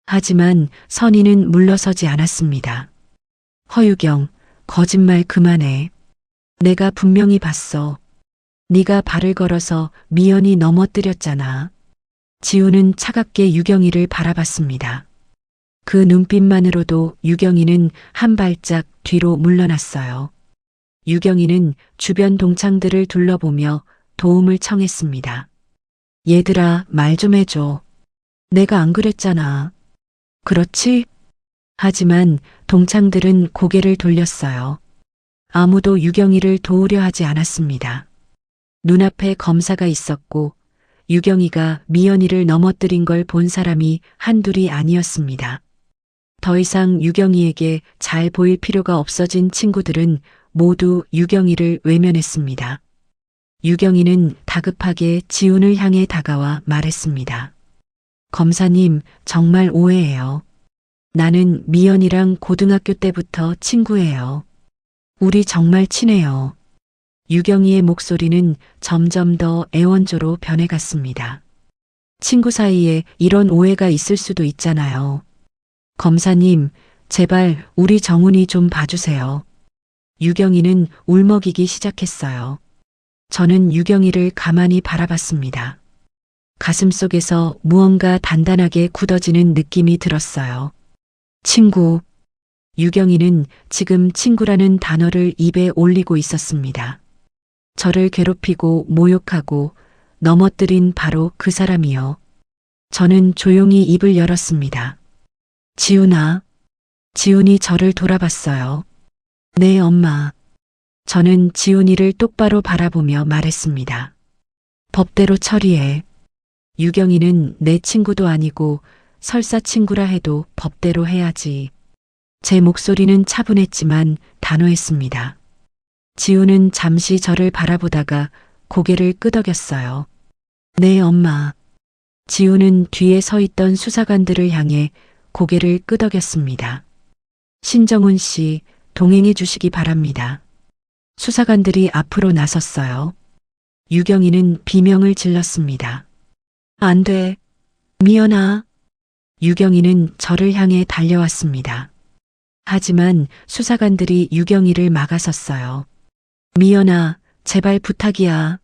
하지만 선희는 물러서지 않았습니다. 허유경, 거짓말 그만해. 내가 분명히 봤어. 네가 발을 걸어서 미연이 넘어뜨렸잖아. 지우는 차갑게 유경이를 바라봤습니다. 그 눈빛만으로도 유경이는 한 발짝 뒤로 물러났어요. 유경이는 주변 동창들을 둘러보며 도움을 청했습니다. 얘들아, 말 좀 해줘. 내가 안 그랬잖아. 그렇지? 하지만 동창들은 고개를 돌렸어요. 아무도 유경이를 도우려 하지 않았습니다. 눈앞에 검사가 있었고 유경이가 미연이를 넘어뜨린 걸 본 사람이 한둘이 아니었습니다. 더 이상 유경이에게 잘 보일 필요가 없어진 친구들은 모두 유경이를 외면했습니다. 유경이는 다급하게 지훈을 향해 다가와 말했습니다. 검사님, 정말 오해예요. 나는 미연이랑 고등학교 때부터 친구예요. 우리 정말 친해요. 유경이의 목소리는 점점 더 애원조로 변해갔습니다. 친구 사이에 이런 오해가 있을 수도 있잖아요. 검사님, 제발 우리 정훈이 좀 봐주세요. 유경이는 울먹이기 시작했어요. 저는 유경이를 가만히 바라봤습니다. 가슴속에서 무언가 단단하게 굳어지는 느낌이 들었어요. 친구. 유경이는 지금 친구라는 단어를 입에 올리고 있었습니다. 저를 괴롭히고 모욕하고 넘어뜨린 바로 그 사람이요. 저는 조용히 입을 열었습니다. 지훈아. 지훈이 저를 돌아봤어요. 네, 엄마. 저는 지훈이를 똑바로 바라보며 말했습니다. 법대로 처리해. 유경이는 내 친구도 아니고 설사 친구라 해도 법대로 해야지. 제 목소리는 차분했지만 단호했습니다. 지훈은 잠시 저를 바라보다가 고개를 끄덕였어요. 네, 엄마. 지훈은 뒤에 서 있던 수사관들을 향해 고개를 끄덕였습니다. 신정훈 씨, 동행해 주시기 바랍니다. 수사관들이 앞으로 나섰어요. 유경이는 비명을 질렀습니다. 안 돼. 미연아. 유경이는 저를 향해 달려왔습니다. 하지만 수사관들이 유경이를 막아섰어요. 미연아, 제발 부탁이야.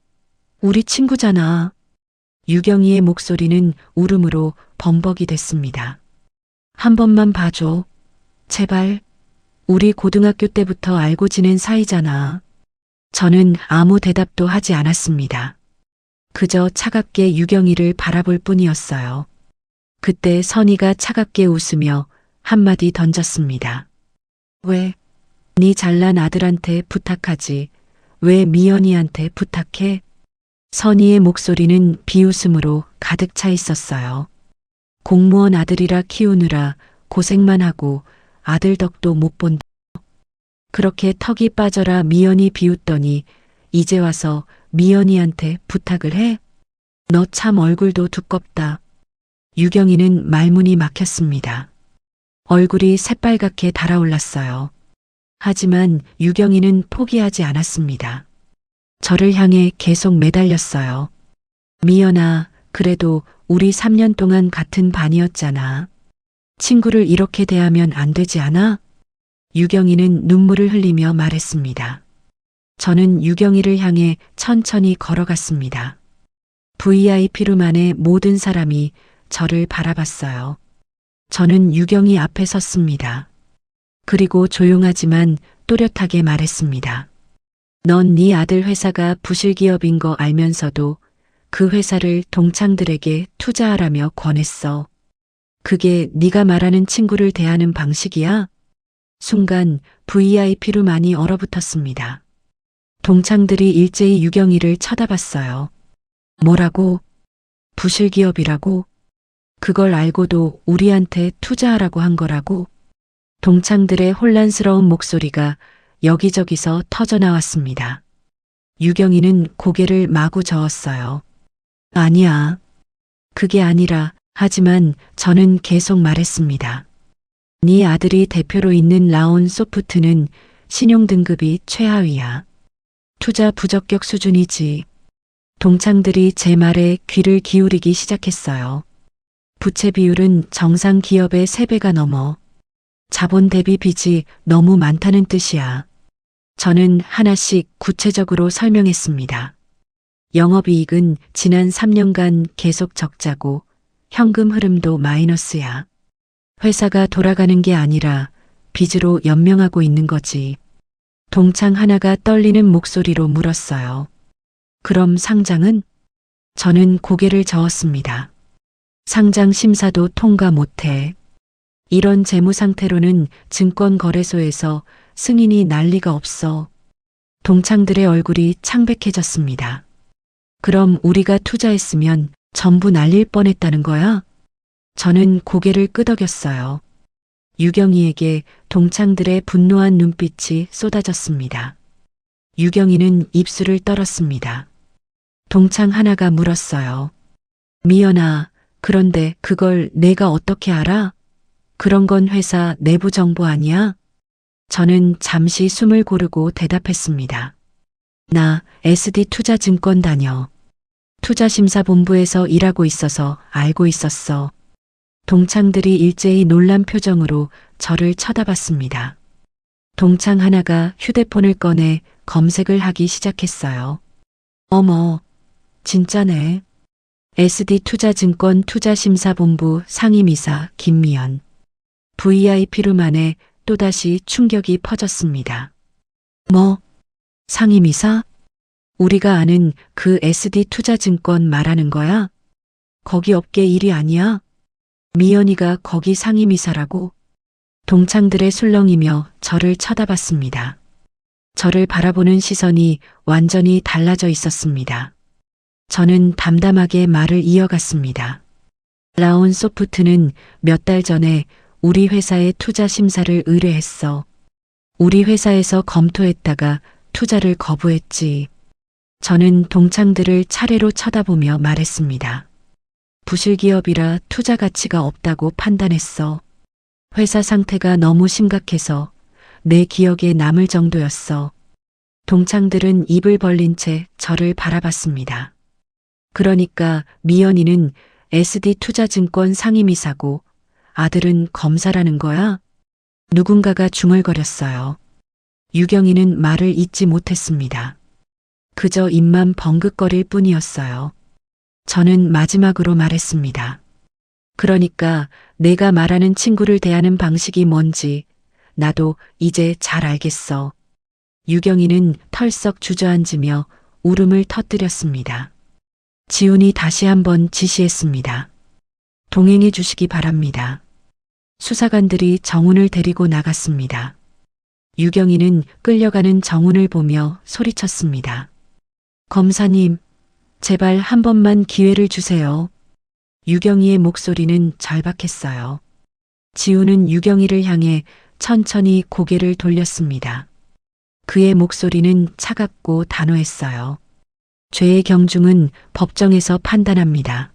우리 친구잖아. 유경이의 목소리는 울음으로 범벅이 됐습니다. 한 번만 봐줘. 제발. 우리 고등학교 때부터 알고 지낸 사이잖아. 저는 아무 대답도 하지 않았습니다. 그저 차갑게 유경이를 바라볼 뿐이었어요. 그때 선희가 차갑게 웃으며 한마디 던졌습니다. 왜? 네 잘난 아들한테 부탁하지. 왜 미연이한테 부탁해? 선희의 목소리는 비웃음으로 가득 차 있었어요. 공무원 아들이라 키우느라 고생만 하고 아들 덕도 못 본다. 그렇게 턱이 빠져라 미연이 비웃더니 이제 와서 미연이한테 부탁을 해? 너 참 얼굴도 두껍다. 유경이는 말문이 막혔습니다. 얼굴이 새빨갛게 달아올랐어요. 하지만 유경이는 포기하지 않았습니다. 저를 향해 계속 매달렸어요. 미연아, 그래도 우리 3년 동안 같은 반이었잖아. 친구를 이렇게 대하면 안 되지 않아? 유경이는 눈물을 흘리며 말했습니다. 저는 유경이를 향해 천천히 걸어갔습니다. VIP룸 안의 모든 사람이 저를 바라봤어요. 저는 유경이 앞에 섰습니다. 그리고 조용하지만 또렷하게 말했습니다. 넌 네 아들 회사가 부실기업인 거 알면서도 그 회사를 동창들에게 투자하라며 권했어. 그게 네가 말하는 친구를 대하는 방식이야? 순간 VIP룸 안이 얼어붙었습니다. 동창들이 일제히 유경이를 쳐다봤어요. 뭐라고? 부실기업이라고? 그걸 알고도 우리한테 투자하라고 한 거라고? 동창들의 혼란스러운 목소리가 여기저기서 터져나왔습니다. 유경이는 고개를 마구 저었어요. 아니야. 그게 아니라, 하지만 저는 계속 말했습니다. 네 아들이 대표로 있는 라온 소프트는 신용등급이 최하위야. 투자 부적격 수준이지. 동창들이 제 말에 귀를 기울이기 시작했어요. 부채 비율은 정상 기업의 3배가 넘어. 자본 대비 빚이 너무 많다는 뜻이야. 저는 하나씩 구체적으로 설명했습니다. 영업이익은 지난 3년간 계속 적자고 현금 흐름도 마이너스야. 회사가 돌아가는 게 아니라 빚으로 연명하고 있는 거지. 동창 하나가 떨리는 목소리로 물었어요. 그럼 상장은? 저는 고개를 저었습니다. 상장 심사도 통과 못해. 이런 재무 상태로는 증권거래소에서 승인이 날 리가 없어. 동창들의 얼굴이 창백해졌습니다. 그럼 우리가 투자했으면 전부 날릴 뻔했다는 거야? 저는 고개를 끄덕였어요. 유경이에게 동창들의 분노한 눈빛이 쏟아졌습니다. 유경이는 입술을 떨었습니다. 동창 하나가 물었어요. 미연아, 그런데 그걸 내가 어떻게 알아? 그런 건 회사 내부 정보 아니야? 저는 잠시 숨을 고르고 대답했습니다. 나 SD투자증권 다녀. 투자심사본부에서 일하고 있어서 알고 있었어. 동창들이 일제히 놀란 표정으로 저를 쳐다봤습니다. 동창 하나가 휴대폰을 꺼내 검색을 하기 시작했어요. 어머, 진짜네. SD투자증권 투자심사본부 상임이사 김미연. VIP룸 안에 또다시 충격이 퍼졌습니다. 뭐? 상임이사? 우리가 아는 그 SD투자증권 말하는 거야? 거기 업계 일이 아니야? 미연이가 거기 상임이사라고? 동창들의 술렁이며 저를 쳐다봤습니다. 저를 바라보는 시선이 완전히 달라져 있었습니다. 저는 담담하게 말을 이어갔습니다. 라온 소프트는 몇 달 전에 우리 회사에 투자 심사를 의뢰했어. 우리 회사에서 검토했다가 투자를 거부했지. 저는 동창들을 차례로 쳐다보며 말했습니다. 부실기업이라 투자 가치가 없다고 판단했어. 회사 상태가 너무 심각해서 내 기억에 남을 정도였어. 동창들은 입을 벌린 채 저를 바라봤습니다. 그러니까 미연이는 SD투자증권 상임이사고 아들은 검사라는 거야? 누군가가 중얼거렸어요. 유경이는 말을 잇지 못했습니다. 그저 입만 벙긋거릴 뿐이었어요. 저는 마지막으로 말했습니다. 그러니까 내가 말하는 친구를 대하는 방식이 뭔지 나도 이제 잘 알겠어. 유경이는 털썩 주저앉으며 울음을 터뜨렸습니다. 지훈이 다시 한번 지시했습니다. 동행해 주시기 바랍니다. 수사관들이 정훈을 데리고 나갔습니다. 유경이는 끌려가는 정훈을 보며 소리쳤습니다. 검사님, 제발 한 번만 기회를 주세요. 유경이의 목소리는 절박했어요. 지훈은 유경이를 향해 천천히 고개를 돌렸습니다. 그의 목소리는 차갑고 단호했어요. 죄의 경중은 법정에서 판단합니다.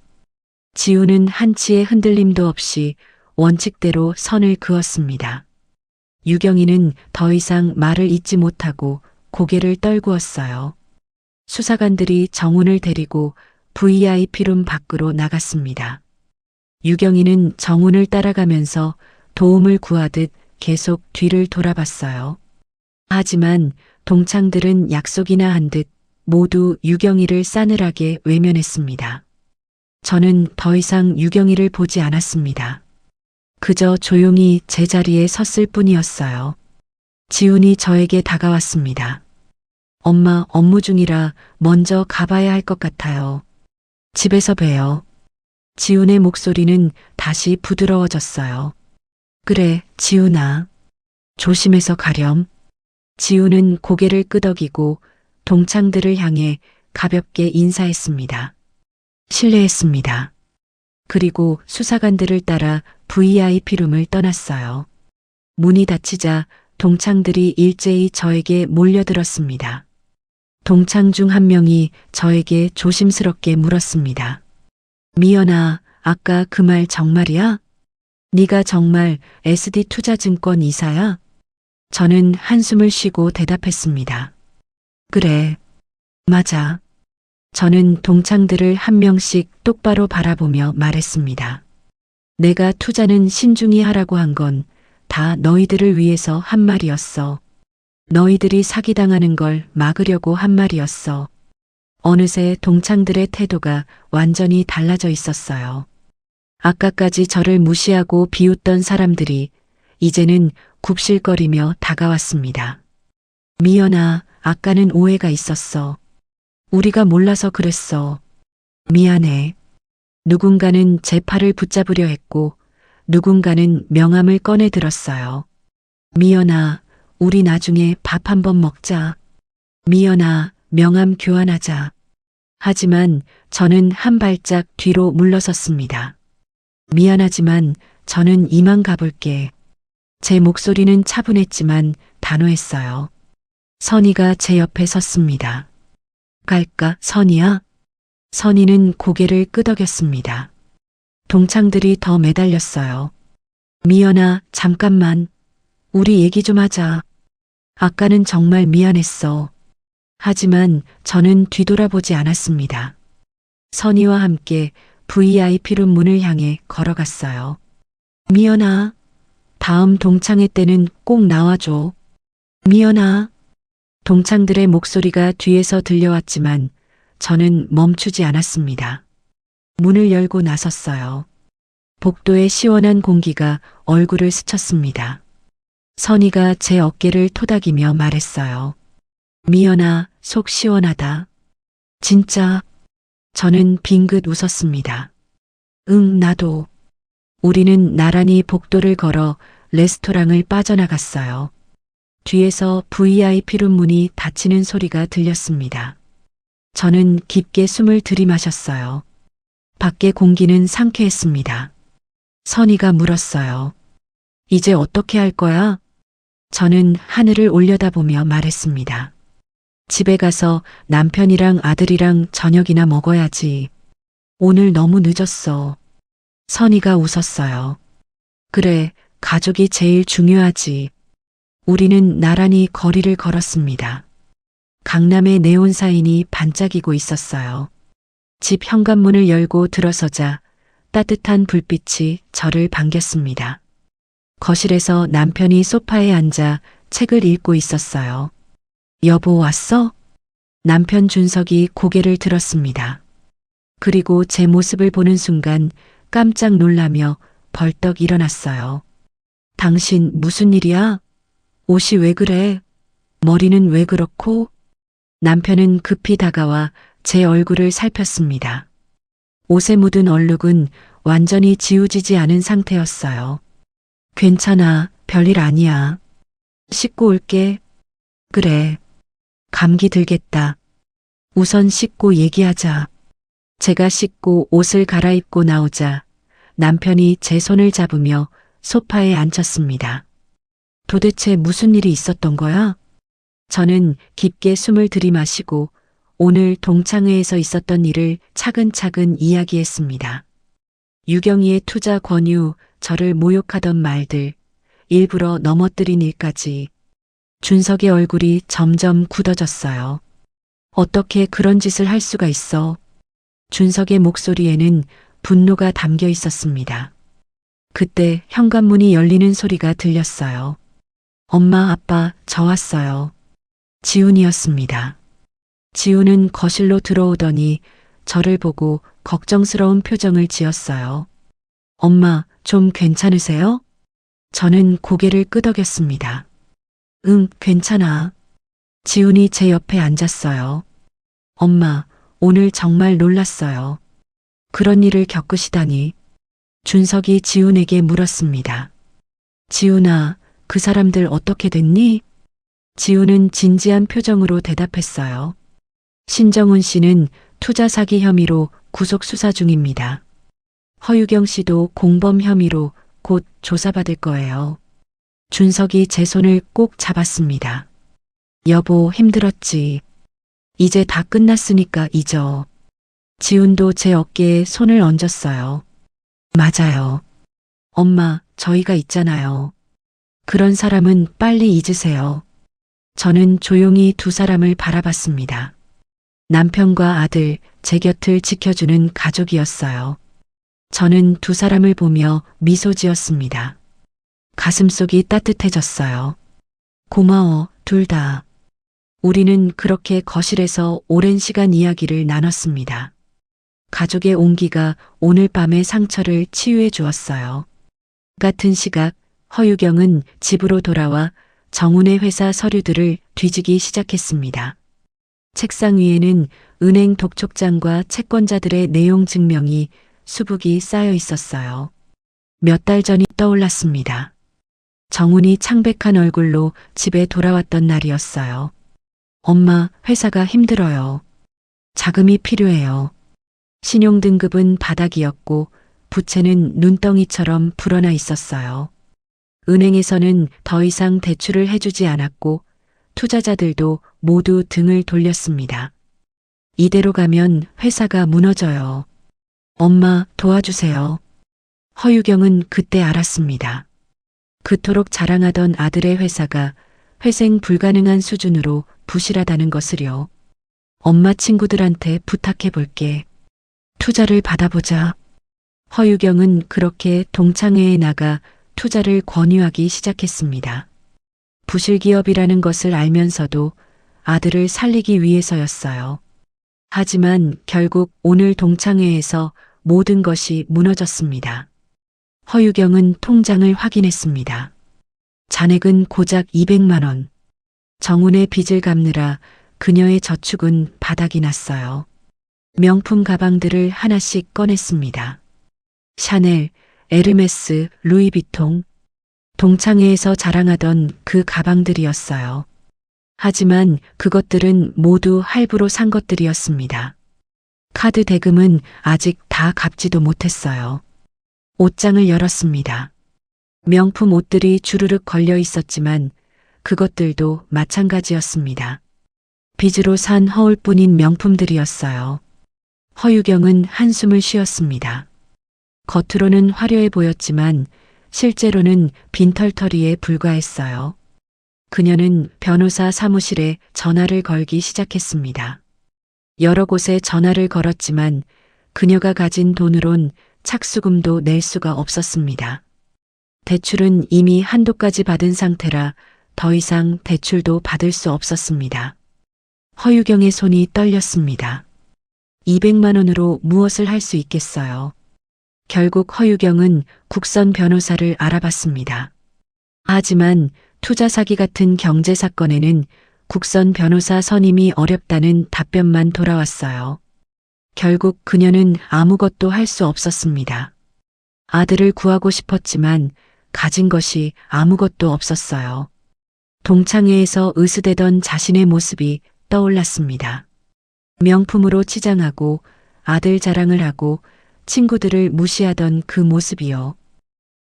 지훈은 한치의 흔들림도 없이 원칙대로 선을 그었습니다. 유경이는 더 이상 말을 잇지 못하고 고개를 떨구었어요. 수사관들이 정훈을 데리고 VIP룸 밖으로 나갔습니다. 유경이는 정훈을 따라가면서 도움을 구하듯 계속 뒤를 돌아봤어요. 하지만 동창들은 약속이나 한 듯 모두 유경이를 싸늘하게 외면했습니다. 저는 더 이상 유경이를 보지 않았습니다. 그저 조용히 제자리에 섰을 뿐이었어요. 지훈이 저에게 다가왔습니다. 엄마, 업무 중이라 먼저 가봐야 할 것 같아요. 집에서 봬요. 지훈의 목소리는 다시 부드러워졌어요. 그래, 지훈아. 조심해서 가렴. 지훈은 고개를 끄덕이고 동창들을 향해 가볍게 인사했습니다. 실례했습니다. 그리고 수사관들을 따라 VIP룸을 떠났어요. 문이 닫히자 동창들이 일제히 저에게 몰려들었습니다. 동창 중 한 명이 저에게 조심스럽게 물었습니다. 미연아, 아까 그 말 정말이야? 네가 정말 SD투자증권 이사야? 저는 한숨을 쉬고 대답했습니다. 그래, 맞아. 저는 동창들을 한 명씩 똑바로 바라보며 말했습니다. 내가 투자는 신중히 하라고 한 건 다 너희들을 위해서 한 말이었어. 너희들이 사기당하는 걸 막으려고 한 말이었어. 어느새 동창들의 태도가 완전히 달라져 있었어요. 아까까지 저를 무시하고 비웃던 사람들이 이제는 굽실거리며 다가왔습니다. 미연아, 아까는 오해가 있었어. 우리가 몰라서 그랬어. 미안해. 누군가는 제 팔을 붙잡으려 했고 누군가는 명함을 꺼내 들었어요. 미연아, 우리 나중에 밥 한번 먹자. 미연아, 명함 교환하자. 하지만 저는 한 발짝 뒤로 물러섰습니다. 미안하지만 저는 이만 가볼게. 제 목소리는 차분했지만 단호했어요. 선희가 제 옆에 섰습니다. 갈까, 선희야? 선희는 고개를 끄덕였습니다. 동창들이 더 매달렸어요. 미연아, 잠깐만. 우리 얘기 좀 하자. 아까는 정말 미안했어. 하지만 저는 뒤돌아보지 않았습니다. 선희와 함께 VIP룸 문을 향해 걸어갔어요. 미연아, 다음 동창회 때는 꼭 나와줘. 미연아. 동창들의 목소리가 뒤에서 들려왔지만 저는 멈추지 않았습니다. 문을 열고 나섰어요. 복도의 시원한 공기가 얼굴을 스쳤습니다. 선희가 제 어깨를 토닥이며 말했어요. 미연아, 속 시원하다. 진짜? 저는 빙긋 웃었습니다. 응, 나도. 우리는 나란히 복도를 걸어 레스토랑을 빠져나갔어요. 뒤에서 VIP룸 문이 닫히는 소리가 들렸습니다. 저는 깊게 숨을 들이마셨어요. 밖의 공기는 상쾌했습니다. 선희가 물었어요. 이제 어떻게 할 거야? 저는 하늘을 올려다보며 말했습니다. 집에 가서 남편이랑 아들이랑 저녁이나 먹어야지. 오늘 너무 늦었어. 선희가 웃었어요. 그래, 가족이 제일 중요하지. 우리는 나란히 거리를 걸었습니다. 강남의 네온 사인이 반짝이고 있었어요. 집 현관문을 열고 들어서자 따뜻한 불빛이 저를 반겼습니다. 거실에서 남편이 소파에 앉아 책을 읽고 있었어요. 여보, 왔어? 남편 준석이 고개를 들었습니다. 그리고 제 모습을 보는 순간 깜짝 놀라며 벌떡 일어났어요. 당신 무슨 일이야? 옷이 왜 그래? 머리는 왜 그렇고? 남편은 급히 다가와 제 얼굴을 살폈습니다. 옷에 묻은 얼룩은 완전히 지워지지 않은 상태였어요. 괜찮아, 별일 아니야. 씻고 올게. 그래. 감기 들겠다. 우선 씻고 얘기하자. 제가 씻고 옷을 갈아입고 나오자 남편이 제 손을 잡으며 소파에 앉혔습니다. 도대체 무슨 일이 있었던 거야? 저는 깊게 숨을 들이마시고 오늘 동창회에서 있었던 일을 차근차근 이야기했습니다. 유경이의 투자 권유, 저를 모욕하던 말들, 일부러 넘어뜨린 일까지. 준석의 얼굴이 점점 굳어졌어요. 어떻게 그런 짓을 할 수가 있어? 준석의 목소리에는 분노가 담겨 있었습니다. 그때 현관문이 열리는 소리가 들렸어요. 엄마, 아빠, 저 왔어요. 지훈이었습니다. 지훈은 거실로 들어오더니 저를 보고 걱정스러운 표정을 지었어요. 엄마, 좀 괜찮으세요? 저는 고개를 끄덕였습니다. 응, 괜찮아. 지훈이 제 옆에 앉았어요. 엄마, 오늘 정말 놀랐어요. 그런 일을 겪으시다니. 준석이 지훈에게 물었습니다. 지훈아, 그 사람들 어떻게 됐니? 지우는 진지한 표정으로 대답했어요. 신정훈 씨는 투자 사기 혐의로 구속 수사 중입니다. 허유경 씨도 공범 혐의로 곧 조사받을 거예요. 준석이 제 손을 꼭 잡았습니다. 여보, 힘들었지. 이제 다 끝났으니까 잊어. 지훈도 제 어깨에 손을 얹었어요. 맞아요. 엄마, 저희가 있잖아요. 그런 사람은 빨리 잊으세요. 저는 조용히 두 사람을 바라봤습니다. 남편과 아들, 제 곁을 지켜주는 가족이었어요. 저는 두 사람을 보며 미소 지었습니다. 가슴속이 따뜻해졌어요. 고마워, 둘 다. 우리는 그렇게 거실에서 오랜 시간 이야기를 나눴습니다. 가족의 온기가 오늘 밤의 상처를 치유해 주었어요. 같은 시각 허유경은 집으로 돌아와 정훈의 회사 서류들을 뒤지기 시작했습니다. 책상 위에는 은행 독촉장과 채권자들의 내용 증명이 수북이 쌓여 있었어요. 몇 달 전이 떠올랐습니다. 정훈이 창백한 얼굴로 집에 돌아왔던 날이었어요. 엄마, 회사가 힘들어요. 자금이 필요해요. 신용등급은 바닥이었고 부채는 눈덩이처럼 불어나 있었어요. 은행에서는 더 이상 대출을 해주지 않았고 투자자들도 모두 등을 돌렸습니다. 이대로 가면 회사가 무너져요. 엄마, 도와주세요. 허유경은 그때 알았습니다. 그토록 자랑하던 아들의 회사가 회생 불가능한 수준으로 부실하다는 것을요. 엄마, 친구들한테 부탁해 볼게. 투자를 받아보자. 허유경은 그렇게 동창회에 나가 투자를 권유하기 시작했습니다. 부실기업이라는 것을 알면서도 아들을 살리기 위해서였어요. 하지만 결국 오늘 동창회에서 모든 것이 무너졌습니다. 허유경은 통장을 확인했습니다. 잔액은 고작 200만 원. 정훈의 빚을 갚느라 그녀의 저축은 바닥이 났어요. 명품 가방들을 하나씩 꺼냈습니다. 샤넬, 에르메스, 루이비통. 동창회에서 자랑하던 그 가방들이었어요. 하지만 그것들은 모두 할부로 산 것들이었습니다. 카드 대금은 아직 다 갚지도 못했어요. 옷장을 열었습니다. 명품 옷들이 주르륵 걸려 있었지만 그것들도 마찬가지였습니다. 빚으로 산 허울뿐인 명품들이었어요. 허유경은 한숨을 쉬었습니다. 겉으로는 화려해 보였지만 실제로는 빈털터리에 불과했어요. 그녀는 변호사 사무실에 전화를 걸기 시작했습니다. 여러 곳에 전화를 걸었지만 그녀가 가진 돈으론 착수금도 낼 수가 없었습니다. 대출은 이미 한도까지 받은 상태라 더 이상 대출도 받을 수 없었습니다. 허유경의 손이 떨렸습니다. 200만 원으로 무엇을 할 수 있겠어요? 결국 허유경은 국선 변호사를 알아봤습니다. 하지만 투자 사기 같은 경제 사건에는 국선 변호사 선임이 어렵다는 답변만 돌아왔어요. 결국 그녀는 아무것도 할 수 없었습니다. 아들을 구하고 싶었지만 가진 것이 아무것도 없었어요. 동창회에서 으스대던 자신의 모습이 떠올랐습니다. 명품으로 치장하고 아들 자랑을 하고 친구들을 무시하던 그 모습이요.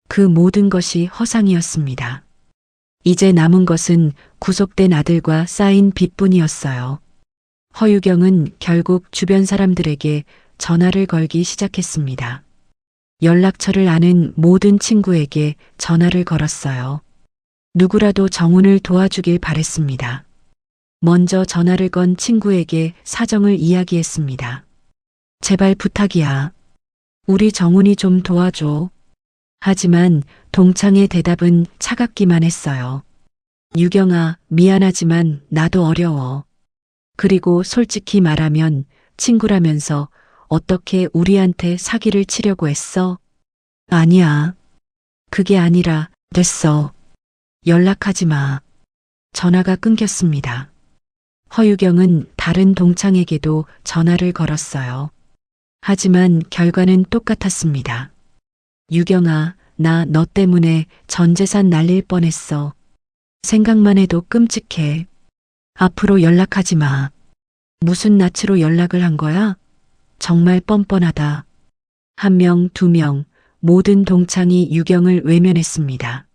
그 모든 것이 허상이었습니다. 이제 남은 것은 구속된 아들과 쌓인 빚뿐이었어요. 허유경은 결국 주변 사람들에게 전화를 걸기 시작했습니다. 연락처를 아는 모든 친구에게 전화를 걸었어요. 누구라도 정훈을 도와주길 바랬습니다. 먼저 전화를 건 친구에게 사정을 이야기했습니다. 제발 부탁이야. 우리 정훈이 좀 도와줘. 하지만 동창의 대답은 차갑기만 했어요. 유경아, 미안하지만 나도 어려워. 그리고 솔직히 말하면 친구라면서 어떻게 우리한테 사기를 치려고 했어? 아니야. 그게 아니라 됐어. 연락하지 마. 전화가 끊겼습니다. 허유경은 다른 동창에게도 전화를 걸었어요. 하지만 결과는 똑같았습니다. 유경아, 나 너 때문에 전 재산 날릴 뻔했어. 생각만 해도 끔찍해. 앞으로 연락하지 마. 무슨 낯으로 연락을 한 거야? 정말 뻔뻔하다. 한 명, 두 명, 모든 동창이 유경을 외면했습니다.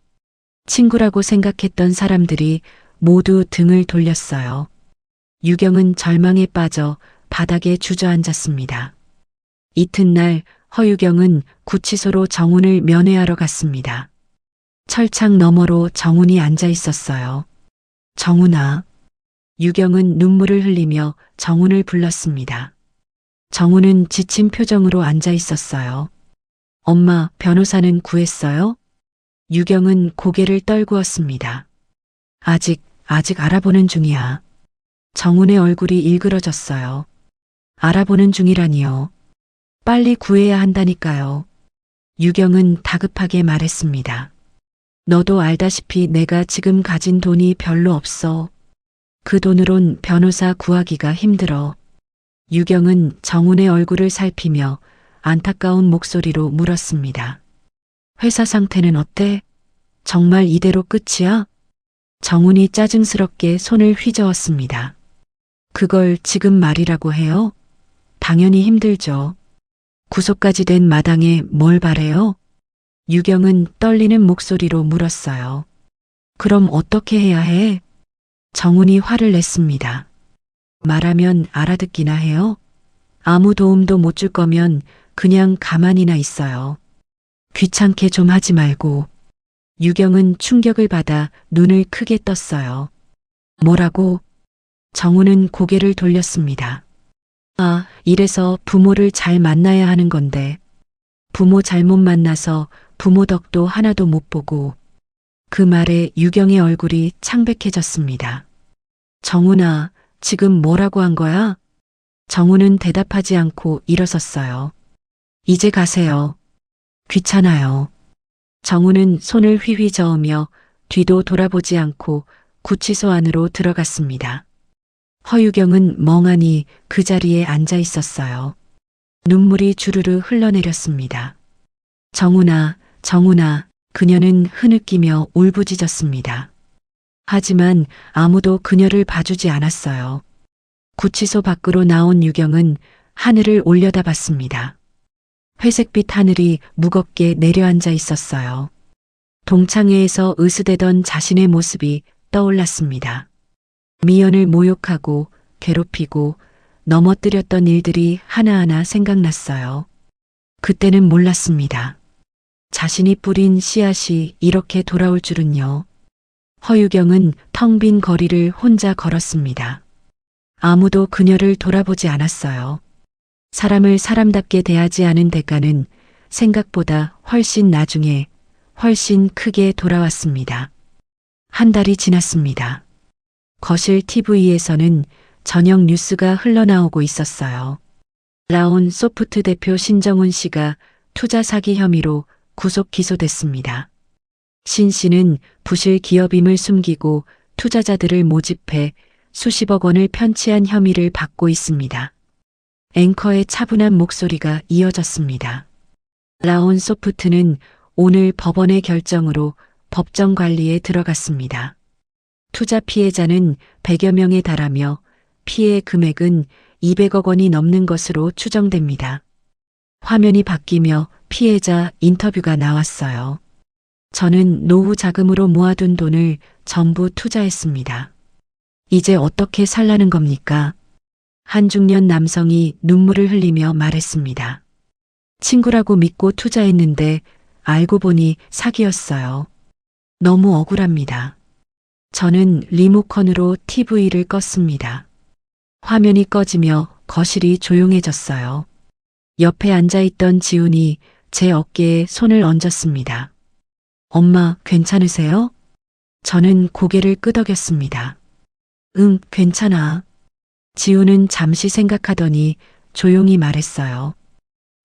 친구라고 생각했던 사람들이 모두 등을 돌렸어요. 유경은 절망에 빠져 바닥에 주저앉았습니다. 이튿날 허유경은 구치소로 정훈을 면회하러 갔습니다. 철창 너머로 정훈이 앉아 있었어요. 정훈아. 유경은 눈물을 흘리며 정훈을 불렀습니다. 정훈은 지친 표정으로 앉아 있었어요. 엄마, 변호사는 구했어요? 유경은 고개를 떨구었습니다. 아직 알아보는 중이야. 정훈의 얼굴이 일그러졌어요. 알아보는 중이라니요. 빨리 구해야 한다니까요. 유경은 다급하게 말했습니다. 너도 알다시피 내가 지금 가진 돈이 별로 없어. 그 돈으론 변호사 구하기가 힘들어. 유경은 정훈의 얼굴을 살피며 안타까운 목소리로 물었습니다. 회사 상태는 어때? 정말 이대로 끝이야? 정훈이 짜증스럽게 손을 휘저었습니다. 그걸 지금 말이라고 해요? 당연히 힘들죠. 구속까지 된 마당에 뭘 바래요? 유경은 떨리는 목소리로 물었어요. 그럼 어떻게 해야 해? 정훈이 화를 냈습니다. 말하면 알아듣기나 해요? 아무 도움도 못 줄 거면 그냥 가만히나 있어요. 귀찮게 좀 하지 말고. 유경은 충격을 받아 눈을 크게 떴어요. 뭐라고? 정훈은 고개를 돌렸습니다. 아, 이래서 부모를 잘 만나야 하는 건데. 부모 잘못 만나서 부모 덕도 하나도 못 보고. 그 말에 유경의 얼굴이 창백해졌습니다. 정훈아, 지금 뭐라고 한 거야? 정훈은 대답하지 않고 일어섰어요. 이제 가세요. 귀찮아요. 정훈은 손을 휘휘 저으며 뒤도 돌아보지 않고 구치소 안으로 들어갔습니다. 허유경은 멍하니 그 자리에 앉아 있었어요. 눈물이 주르르 흘러내렸습니다. 정훈아, 정훈아, 그녀는 흐느끼며 울부짖었습니다. 하지만 아무도 그녀를 봐주지 않았어요. 구치소 밖으로 나온 유경은 하늘을 올려다봤습니다. 회색빛 하늘이 무겁게 내려앉아 있었어요. 동창회에서 으스대던 자신의 모습이 떠올랐습니다. 미연을 모욕하고 괴롭히고 넘어뜨렸던 일들이 하나하나 생각났어요. 그때는 몰랐습니다. 자신이 뿌린 씨앗이 이렇게 돌아올 줄은요. 허유경은 텅 빈 거리를 혼자 걸었습니다. 아무도 그녀를 돌아보지 않았어요. 사람을 사람답게 대하지 않은 대가는 생각보다 훨씬 나중에 훨씬 크게 돌아왔습니다. 한 달이 지났습니다. 거실 TV에서는 저녁 뉴스가 흘러나오고 있었어요. 라온 소프트 대표 신정훈 씨가 투자 사기 혐의로 구속 기소됐습니다. 신 씨는 부실 기업임을 숨기고 투자자들을 모집해 수십억 원을 편취한 혐의를 받고 있습니다. 앵커의 차분한 목소리가 이어졌습니다. 라온 소프트는 오늘 법원의 결정으로 법정 관리에 들어갔습니다. 투자 피해자는 100여 명에 달하며 피해 금액은 200억 원이 넘는 것으로 추정됩니다. 화면이 바뀌며 피해자 인터뷰가 나왔어요. 저는 노후 자금으로 모아둔 돈을 전부 투자했습니다. 이제 어떻게 살라는 겁니까? 한 중년 남성이 눈물을 흘리며 말했습니다. 친구라고 믿고 투자했는데 알고 보니 사기였어요. 너무 억울합니다. 저는 리모컨으로 TV를 껐습니다. 화면이 꺼지며 거실이 조용해졌어요. 옆에 앉아있던 지훈이 제 어깨에 손을 얹었습니다. 엄마, 괜찮으세요? 저는 고개를 끄덕였습니다. 응, 괜찮아. 지훈은 잠시 생각하더니 조용히 말했어요.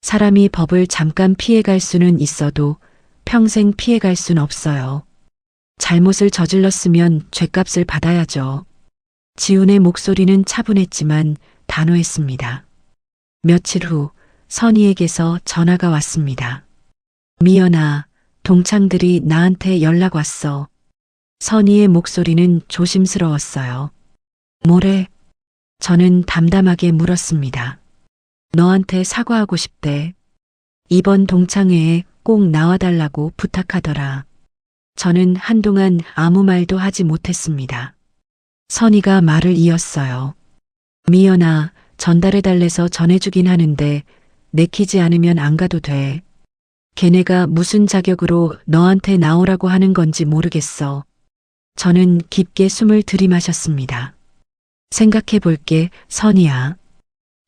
사람이 법을 잠깐 피해갈 수는 있어도 평생 피해갈 순 없어요. 잘못을 저질렀으면 죗값을 받아야죠. 지훈의 목소리는 차분했지만 단호했습니다. 며칠 후 선희에게서 전화가 왔습니다. 미연아, 동창들이 나한테 연락 왔어. 선희의 목소리는 조심스러웠어요. 뭐래? 저는 담담하게 물었습니다. 너한테 사과하고 싶대. 이번 동창회에 꼭 나와달라고 부탁하더라. 저는 한동안 아무 말도 하지 못했습니다. 선희가 말을 이었어요. 미연아, 전달해달래서 전해주긴 하는데 내키지 않으면 안 가도 돼. 걔네가 무슨 자격으로 너한테 나오라고 하는 건지 모르겠어. 저는 깊게 숨을 들이마셨습니다. 생각해 볼게, 선희야.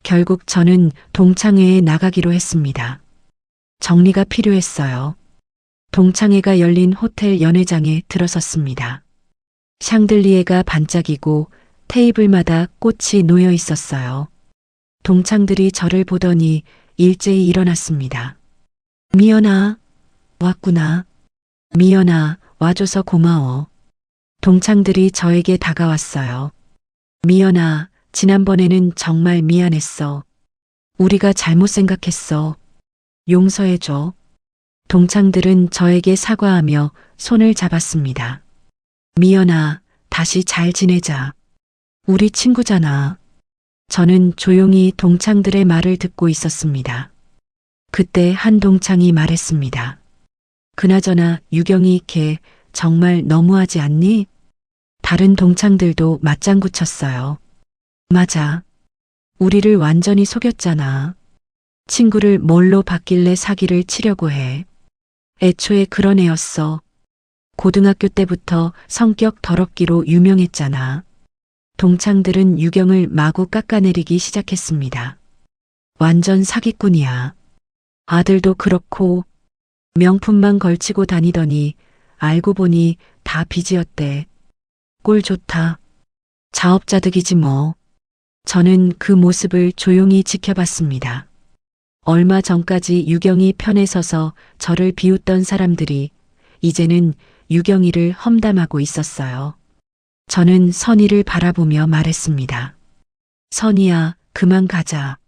결국 저는 동창회에 나가기로 했습니다. 정리가 필요했어요. 동창회가 열린 호텔 연회장에 들어섰습니다. 샹들리에가 반짝이고 테이블마다 꽃이 놓여 있었어요. 동창들이 저를 보더니 일제히 일어났습니다. 미연아, 왔구나. 미연아, 와줘서 고마워. 동창들이 저에게 다가왔어요. 미연아, 지난번에는 정말 미안했어. 우리가 잘못 생각했어. 용서해줘. 동창들은 저에게 사과하며 손을 잡았습니다. 미연아, 다시 잘 지내자. 우리 친구잖아. 저는 조용히 동창들의 말을 듣고 있었습니다. 그때 한 동창이 말했습니다. 그나저나 유경이 걔 정말 너무하지 않니? 다른 동창들도 맞장구 쳤어요. 맞아. 우리를 완전히 속였잖아. 친구를 뭘로 받길래 사기를 치려고 해. 애초에 그런 애였어. 고등학교 때부터 성격 더럽기로 유명했잖아. 동창들은 유경을 마구 깎아내리기 시작했습니다. 완전 사기꾼이야. 아들도 그렇고 명품만 걸치고 다니더니 알고 보니 다 빚이었대. 꼴 좋다. 자업자득이지 뭐. 저는 그 모습을 조용히 지켜봤습니다. 얼마 전까지 유경이 편에 서서 저를 비웃던 사람들이 이제는 유경이를 험담하고 있었어요. 저는 선희를 바라보며 말했습니다. 선희야, 그만 가자.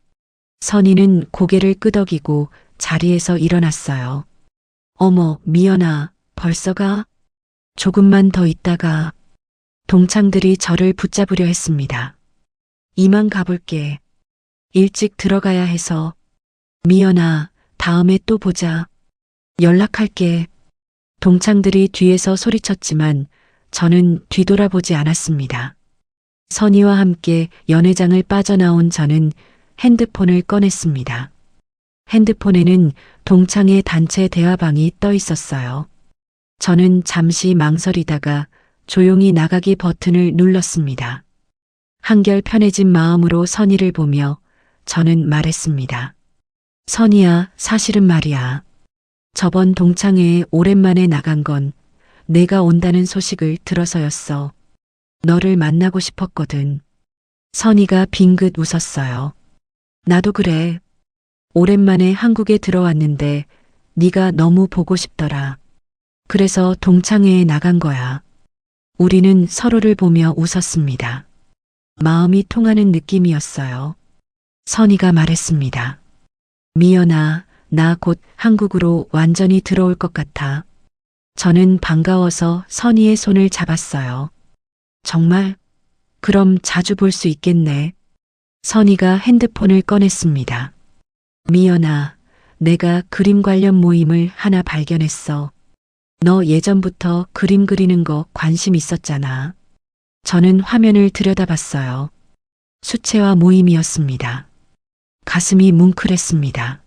선희는 고개를 끄덕이고 자리에서 일어났어요. 어머, 미연아, 벌써 가? 조금만 더 있다가. 동창들이 저를 붙잡으려 했습니다. 이만 가볼게. 일찍 들어가야 해서. 미연아, 다음에 또 보자. 연락할게. 동창들이 뒤에서 소리쳤지만 저는 뒤돌아보지 않았습니다. 선희와 함께 연회장을 빠져나온 저는 핸드폰을 꺼냈습니다. 핸드폰에는 동창회 단체 대화방이 떠 있었어요. 저는 잠시 망설이다가 조용히 나가기 버튼을 눌렀습니다. 한결 편해진 마음으로 선희를 보며 저는 말했습니다. 선희야, 사실은 말이야. 저번 동창회에 오랜만에 나간 건 내가 온다는 소식을 들어서였어. 너를 만나고 싶었거든. 선희가 빙긋 웃었어요. 나도 그래. 오랜만에 한국에 들어왔는데 네가 너무 보고 싶더라. 그래서 동창회에 나간 거야. 우리는 서로를 보며 웃었습니다. 마음이 통하는 느낌이었어요. 선희가 말했습니다. 미연아, 나 곧 한국으로 완전히 들어올 것 같아. 저는 반가워서 선희의 손을 잡았어요. 정말? 그럼 자주 볼 수 있겠네. 선희가 핸드폰을 꺼냈습니다. 미연아, 내가 그림 관련 모임을 하나 발견했어. 너 예전부터 그림 그리는 거 관심 있었잖아. 저는 화면을 들여다봤어요. 수채화 모임이었습니다. 가슴이 뭉클했습니다.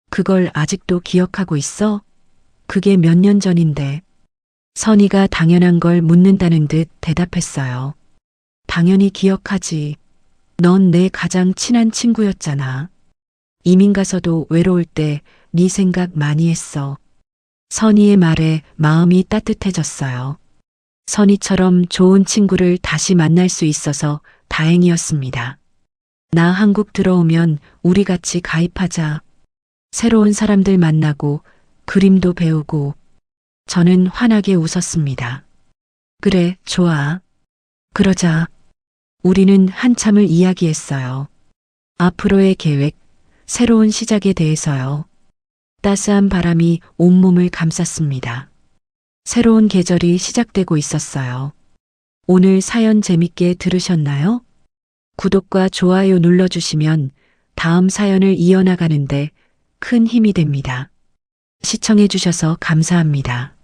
그걸 아직도 기억하고 있어? 그게 몇 년 전인데. 선희가 당연한 걸 묻는다는 듯 대답했어요. 당연히 기억하지. 넌 내 가장 친한 친구였잖아. 이민 가서도 외로울 때 네 생각 많이 했어. 선희의 말에 마음이 따뜻해졌어요. 선희처럼 좋은 친구를 다시 만날 수 있어서 다행이었습니다. 나 한국 들어오면 우리 같이 가입하자. 새로운 사람들 만나고 그림도 배우고. 저는 환하게 웃었습니다. 그래, 좋아. 그러자. 우리는 한참을 이야기했어요. 앞으로의 계획, 새로운 시작에 대해서요. 따스한 바람이 온몸을 감쌌습니다. 새로운 계절이 시작되고 있었어요. 오늘 사연 재밌게 들으셨나요? 구독과 좋아요 눌러주시면 다음 사연을 이어나가는데 큰 힘이 됩니다. 시청해주셔서 감사합니다.